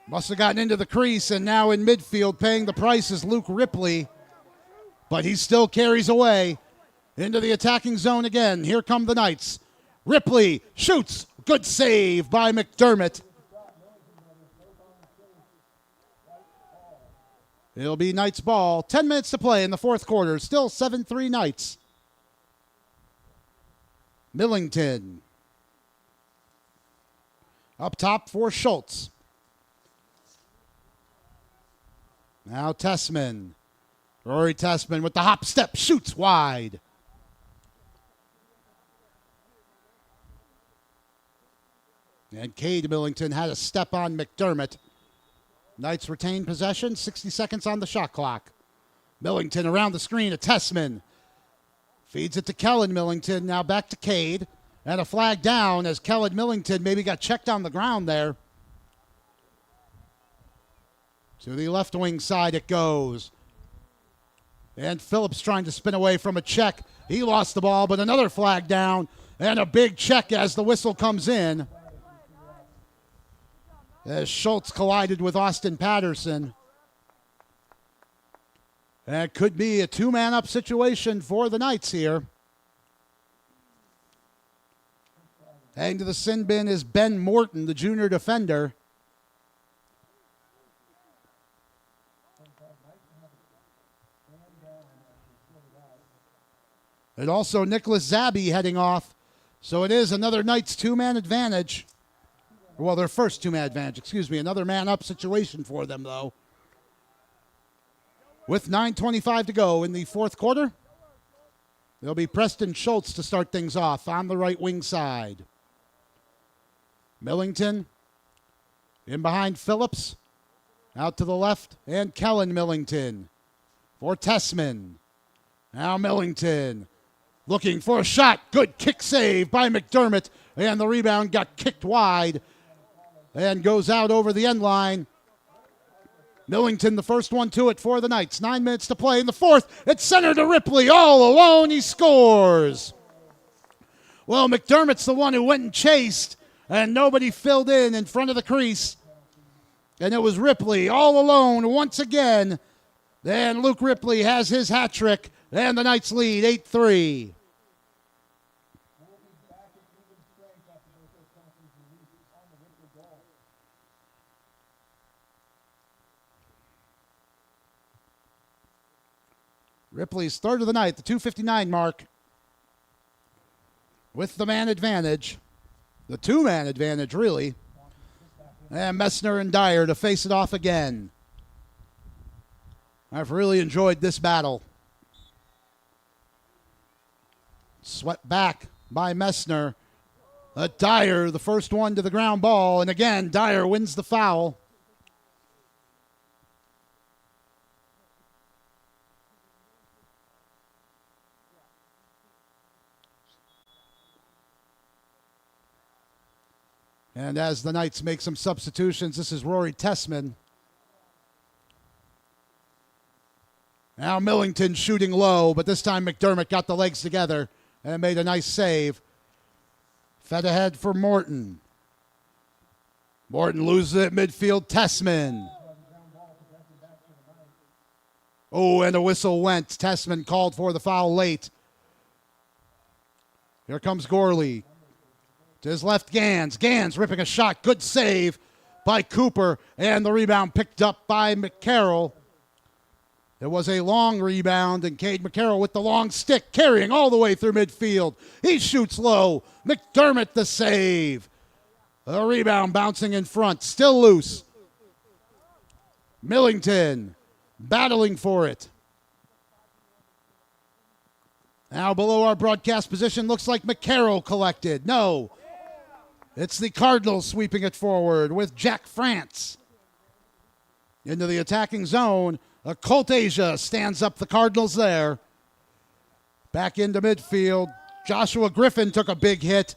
Must have gotten into the crease, and now in midfield paying the price is Luke Ripley. But he still carries away into the attacking zone again. Here come the Knights. Ripley shoots. Good save by McDermott. It'll be Knights ball. 10 minutes to play in the fourth quarter. Still 7-3 Knights. Millington. Up top for Schultz. Now Tessman. Rory Tessman with the hop step. Shoots wide. And Cade Millington had a step on McDermott. Knights retain possession. 60 seconds on the shot clock. Millington around the screen to Tessman. Feeds it to Kellen Millington. Now back to Cade. And a flag down as Kellen Millington maybe got checked on the ground there. To the left wing side it goes. And Phillips trying to spin away from a check. He lost the ball, but another flag down. And a big check as the whistle comes in. As Schultz collided with Austin Patterson. That could be a two-man up situation for the Knights here. Heading to the sin bin is Ben Morton, the junior defender. And also Nicholas Zabby heading off. So it is another Knights two-man advantage. Well, their first two-man advantage, excuse me. Another man-up situation for them, though. With 9:25 to go in the fourth quarter, there'll be Preston Schultz to start things off on the right wing side. Millington in behind Phillips. Out to the left, and Kellen Millington for Tessman. Now Millington looking for a shot. Good kick save by McDermott, and the rebound got kicked wide and goes out over the end line. Millington, the first one to it for the Knights. 9 minutes to play in the fourth. It's center to Ripley. All alone, he scores. Well, McDermott's the one who went and chased, and nobody filled in front of the crease. And it was Ripley all alone once again. Then Luke Ripley has his hat trick, and the Knights lead 8-3. Ripley's third of the night, the 2:59 mark. With the man advantage. The two-man advantage, really. And Messner and Dyer to face it off again. I've really enjoyed this battle. Swept back by Messner. Dyer, the first one to the ground ball. And again, Dyer wins the foul. And as the Knights make some substitutions, this is Rory Tessman. Now Millington shooting low, but this time McDermott got the legs together and made a nice save. Fed ahead for Morton. Morton loses it midfield. Tessman. Oh, and a whistle went. Tessman called for the foul late. Here comes Gorley. To his left, Gans. Gans ripping a shot. Good save by Cooper. And the rebound picked up by McCarroll. It was a long rebound, and Cade McCarroll with the long stick, carrying all the way through midfield. He shoots low. McDermott the save. The rebound bouncing in front. Still loose. Millington battling for it. Now below our broadcast position, looks like McCarroll collected. No. It's the Cardinals sweeping it forward with Jack France. Into the attacking zone. Colt Asia stands up the Cardinals there. Back into midfield. Joshua Griffin took a big hit.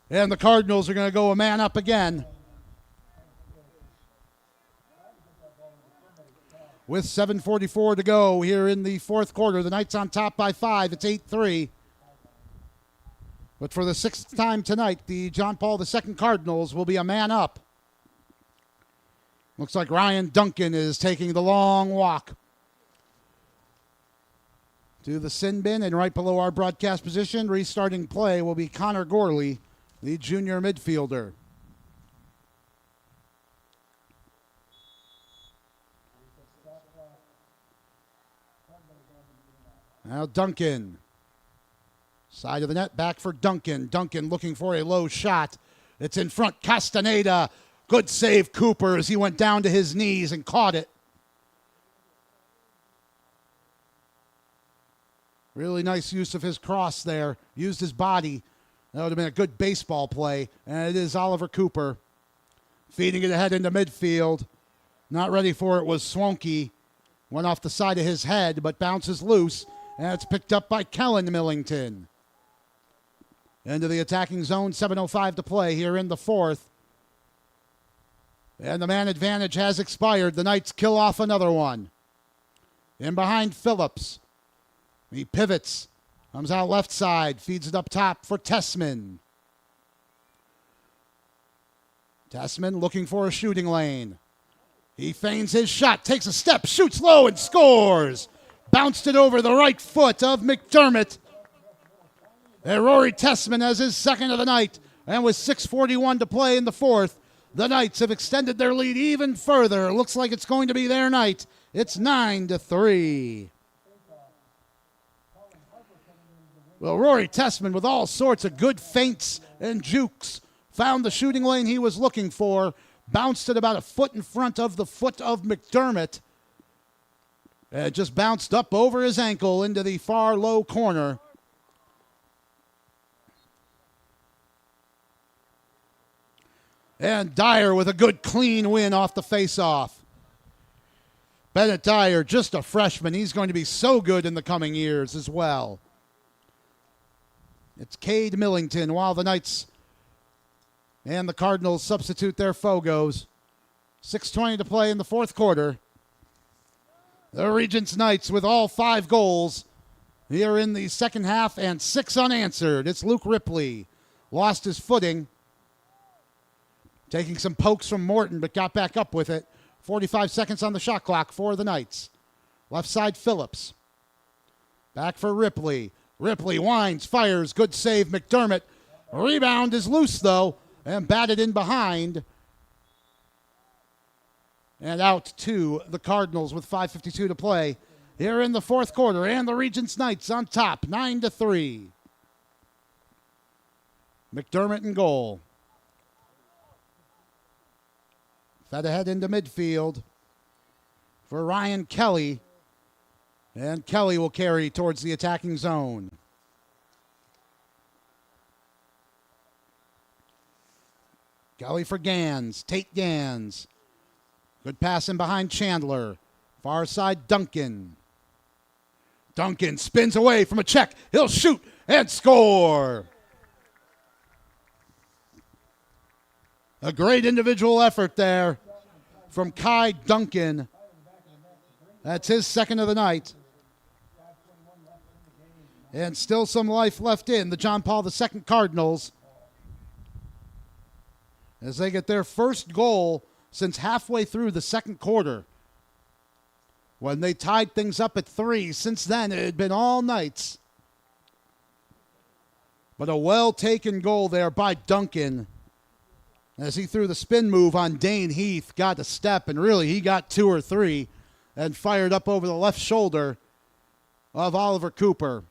And the Cardinals are going to go a man up again. With 7:44 to go here in the fourth quarter. The Knights on top by 5. It's 8-3. But for the sixth time tonight, the John Paul II Cardinals will be a man up. Looks like Ryan Duncan is taking the long walk to the sin bin, and right below our broadcast position, restarting play will be Connor Gorley, the junior midfielder. Now Duncan. Side of the net, back for Duncan. Duncan looking for a low shot. It's in front. Castaneda. Good save, Cooper, as he went down to his knees and caught it. Really nice use of his cross there. Used his body. That would have been a good baseball play. And it is Oliver Cooper feeding it ahead into midfield. Not ready for it was Swanky. Went off the side of his head, but bounces loose. And it's picked up by Kellen Millington. Into the attacking zone, 7:05 to play here in the fourth. And the man advantage has expired. The Knights kill off another one. In behind Phillips. He pivots. Comes out left side. Feeds it up top for Tessman. Tessman looking for a shooting lane. He feigns his shot. Takes a step. Shoots low and scores. Bounced it over the right foot of McDermott. And Rory Tessman has his second of the night. And with 6:41 to play in the fourth, the Knights have extended their lead even further. Looks like it's going to be their night. It's 9-3. Well, Rory Tessman with all sorts of good feints and jukes found the shooting lane he was looking for, bounced it about a foot in front of the foot of McDermott. It just bounced up over his ankle into the far low corner. And Dyer with a good clean win off the face-off. Bennett Dyer, just a freshman. He's going to be so good in the coming years as well. It's Cade Millington while the Knights and the Cardinals substitute their Fogos. 6:20 to play in the fourth quarter. The Regents Knights with all 5 goals here in the second half and 6 unanswered. It's Luke Ripley. Lost his footing. Taking some pokes from Morton, but got back up with it. 45 seconds on the shot clock for the Knights. Left side, Phillips. Back for Ripley. Ripley winds, fires, good save, McDermott. Rebound is loose, though, and batted in behind. And out to the Cardinals with 5:52 to play here in the fourth quarter. And the Regents Knights on top, 9-3. McDermott in goal. Fed ahead into midfield for Ryan Kelly. And Kelly will carry towards the attacking zone. Kelly for Gans. Tate Gans. Good pass in behind Chandler. Far side, Duncan. Duncan spins away from a check. He'll shoot and score. A great individual effort there from Kai Duncan. That's his second of the night. And still some life left in the John Paul II Cardinals as they get their first goal since halfway through the second quarter, when they tied things up at 3. Since then, it had been all Knights. But a well-taken goal there by Duncan as he threw the spin move on Dane Heath, got a step, and really he got 2 or 3 and fired up over the left shoulder of Oliver Cooper.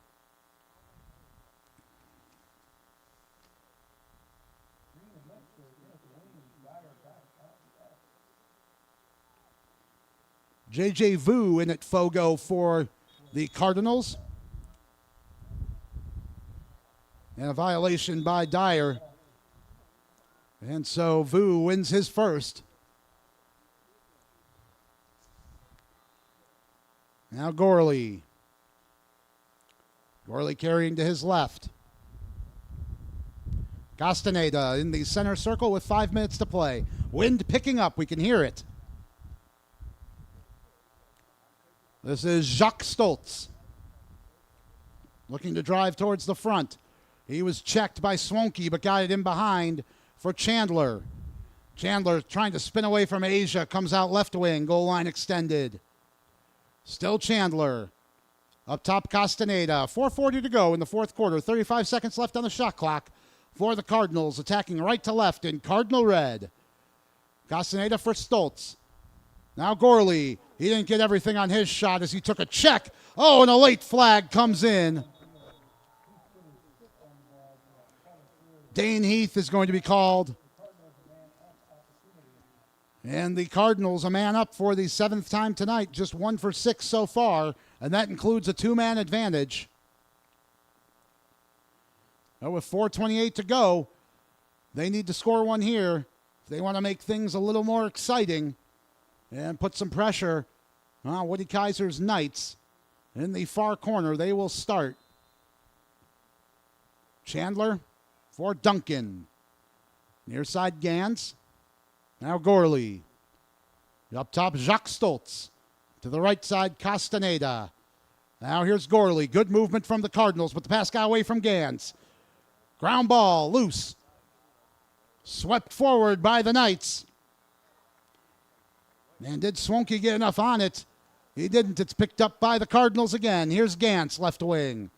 J.J. Vu in at Fogo for the Cardinals. And a violation by Dyer. And so Vu wins his first. Now Gorley. Gorley carrying to his left. Castaneda in the center circle with 5 minutes to play. Wind picking up. We can hear it. This is Jacques Stoltz. Looking to drive towards the front. He was checked by Swonky, but got it in behind for Chandler. Chandler trying to spin away from Asia. Comes out left wing. Goal line extended. Still Chandler. Up top, Castaneda. 4:40 to go in the fourth quarter. 35 seconds left on the shot clock for the Cardinals. Attacking right to left in Cardinal red. Castaneda for Stoltz. Now Gorley. He didn't get everything on his shot as he took a check. Oh, and a late flag comes in. Dane Heath is going to be called. And the Cardinals a man up for the 7th time tonight. Just 1 for 6 so far. And that includes a 2-man advantage. Now with 4:28 to go, they need to score one here if they want to make things a little more exciting and put some pressure on Woody Kaiser's Knights. In the far corner, they will start. Chandler for Duncan. Near side, Gans. Now Gorley. Up top, Jacques Stoltz. To the right side, Castaneda. Now here's Gorley. Good movement from the Cardinals, but the pass got away from Gans. Ground ball, loose. Swept forward by the Knights. And did Swonky get enough on it? He didn't. It's picked up by the Cardinals again. Here's Gans, left wing.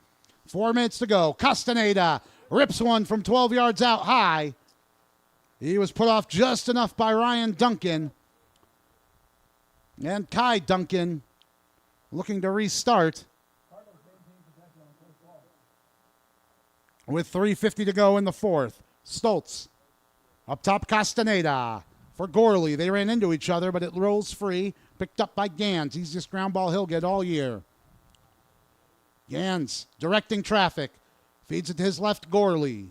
4 minutes to go. Castaneda rips one from 12 yards out high. He was put off just enough by Ryan Duncan. And Kai Duncan looking to restart. with 3:50 to go in the fourth. Stoltz up top, Castaneda for Gorley. They ran into each other, but it rolls free. Picked up by Gans. Easiest ground ball he'll get all year. Gans directing traffic. Feeds it to his left, Gorley.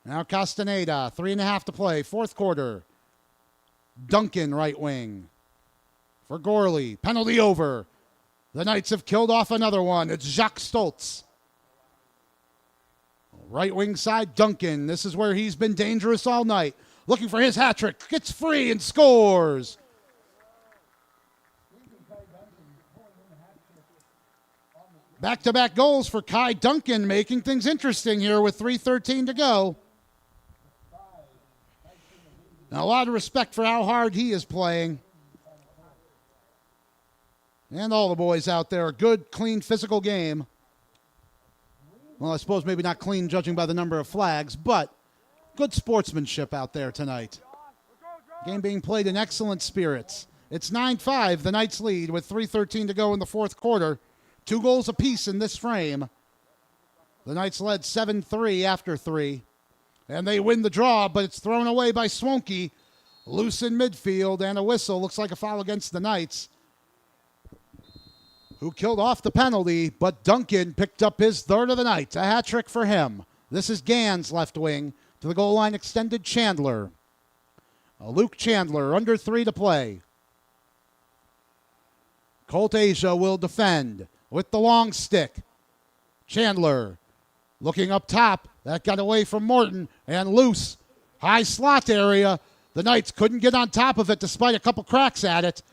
Now Castaneda, 3.5 to play, fourth quarter. Duncan, right wing. For Gorley, penalty over. The Knights have killed off another one. It's Jacques Stoltz. Right wing side, Duncan. This is where he's been dangerous all night. Looking for his hat trick. Gets free and scores. Back-to-back goals for Kai Duncan, making things interesting here with 3:13 to go. Now, a lot of respect for how hard he is playing. And all the boys out there. A good, clean, physical game. Well, I suppose maybe not clean judging by the number of flags, but good sportsmanship out there tonight. Game being played in excellent spirits. It's 9-5, the Knights lead with 3:13 to go in the fourth quarter. 2 goals apiece in this frame. The Knights led 7-3 after 3. And they win the draw, but it's thrown away by Swonky. Loose in midfield, and a whistle. Looks like a foul against the Knights, who killed off the penalty, but Duncan picked up his third of the night. A hat trick for him. This is Gans, left wing. To the goal line extended, Chandler. Luke Chandler, under 3 to play. Colt Asia will defend with the long stick. Chandler looking up top. That got away from Morton and loose. High slot area. The Knights couldn't get on top of it despite a couple cracks at it.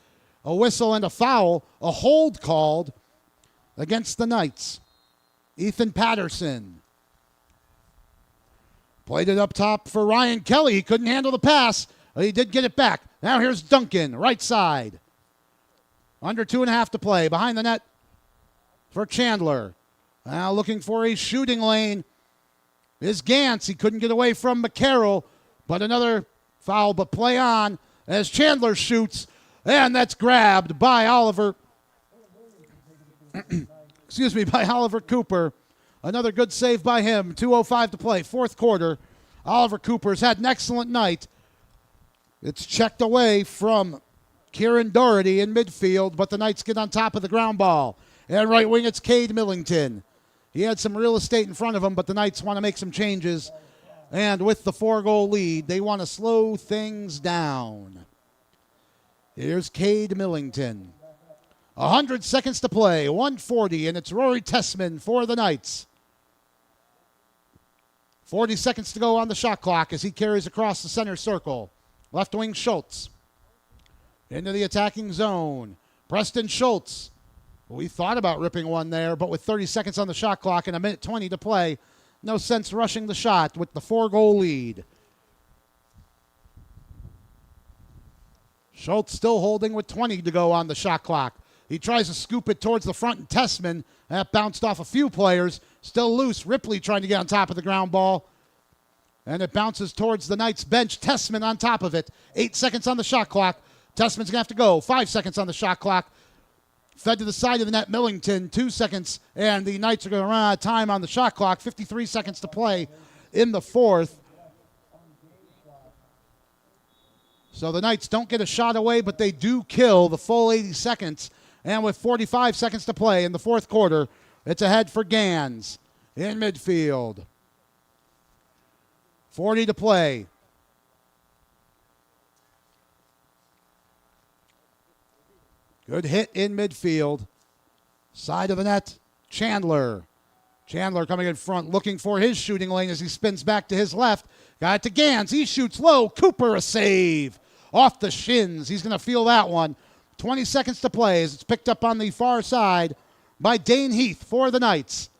A whistle and a foul. A hold called against the Knights. Ethan Patterson played it up top for Ryan Kelly. He couldn't handle the pass, but he did get it back. Now here's Duncan, right side. Under 2.5 to play. Behind the net for Chandler. Now looking for a shooting lane is Gantz. He couldn't get away from McCarroll, but another foul, but play on as Chandler shoots, and that's grabbed by Oliver. By Oliver Cooper. Another good save by him. 2:05 to play, fourth quarter. Oliver Cooper's had an excellent night. It's checked away from Kieran Doherty in midfield, but the Knights get on top of the ground ball. And right wing, it's Cade Millington. He had some real estate in front of him, but the Knights want to make some changes. And with the 4-goal lead, they want to slow things down. Here's Cade Millington. 100 seconds to play, 140, and it's Rory Tessman for the Knights. 40 seconds to go on the shot clock as he carries across the center circle. Left wing Schultz. Into the attacking zone. Preston Schultz. We thought about ripping one there, but with 30 seconds on the shot clock and 1:20 to play, no sense rushing the shot with the 4-goal lead. Schultz still holding with 20 to go on the shot clock. He tries to scoop it towards the front, and Tessman, that bounced off a few players. Still loose. Ripley trying to get on top of the ground ball. And it bounces towards the Knights bench. Tessman on top of it. 8 seconds on the shot clock. Tessman's going to have to go. 5 seconds on the shot clock. Fed to the side of the net, Millington, 2 seconds, and the Knights are going to run out of time on the shot clock. 53 seconds to play in the fourth. So the Knights don't get a shot away, but they do kill the full 80 seconds. And with 45 seconds to play in the fourth quarter, it's ahead for Gans in midfield. 40 to play. Good hit in midfield. Side of the net, Chandler. Chandler coming in front, looking for his shooting lane as he spins back to his left. Got it to Gans. He shoots low. Cooper, a save. Off the shins. He's going to feel that one. 20 seconds to play as it's picked up on the far side by Dane Heath for the Knights.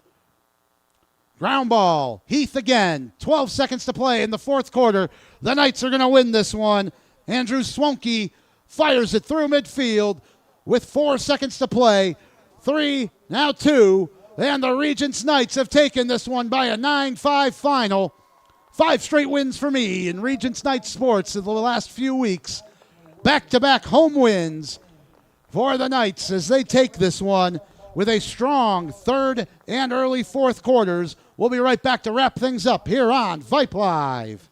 Ground ball. Heath again. 12 seconds to play in the fourth quarter. The Knights are going to win this one. Andrew Swonky fires it through midfield with 4 seconds to play. 3, now 2. And the Regents Knights have taken this one by a 9-5 final. 5 straight wins for me in Regents Knights sports in the last few weeks. Back-to-back home wins for the Knights as they take this one with a strong third and early fourth quarters. We'll be right back to wrap things up here on Vype Live.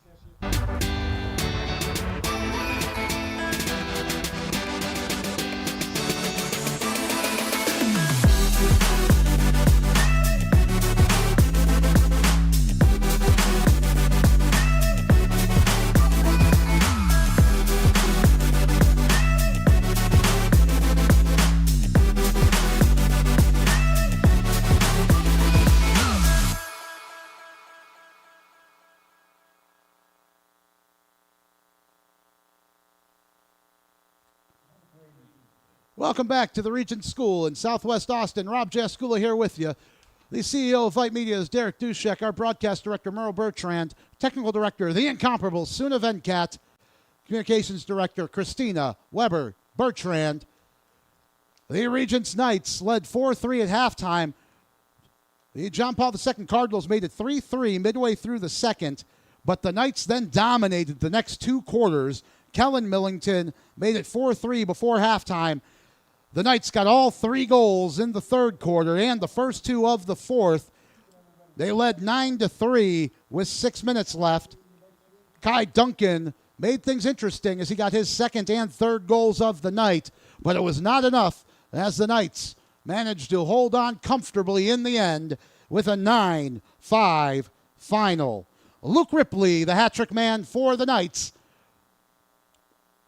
Welcome back to the Regents School in Southwest Austin. Rob Jaskula here with you. The CEO of Vype Media is Derek Dushek, our broadcast director, Merle Bertrand, technical director, the incomparable Suna Venkat, communications director, Christina Weber Bertrand. The Regents Knights led 4-3 at halftime. The John Paul II Cardinals made it 3-3 midway through the second, but the Knights then dominated the next two quarters. Kellen Millington made it 4-3 before halftime. The Knights got all three goals in the third quarter and the first two of the fourth. They led 9-3 with 6 minutes left. Kai Duncan made things interesting as he got his second and third goals of the night, but it was not enough as the Knights managed to hold on comfortably in the end with a 9-5 final. Luke Ripley, the hat-trick man for the Knights,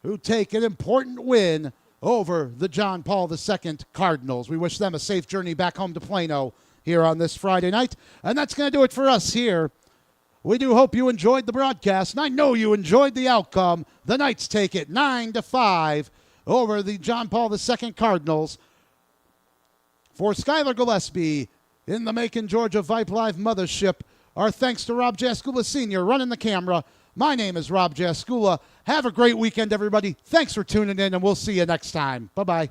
who take an important win over the John Paul II Cardinals. We wish them a safe journey back home to Plano here on this Friday night. And that's going to do it for us here. We do hope you enjoyed the broadcast, and I know you enjoyed the outcome. The Knights take it 9-5 over the John Paul II Cardinals. For Skylar Gillespie in the Macon, Georgia Vype Live mothership, our thanks to Rob Jaskula Sr. running the camera. My name is Rob Jaskula. Have a great weekend, everybody. Thanks for tuning in, and we'll see you next time. Bye-bye.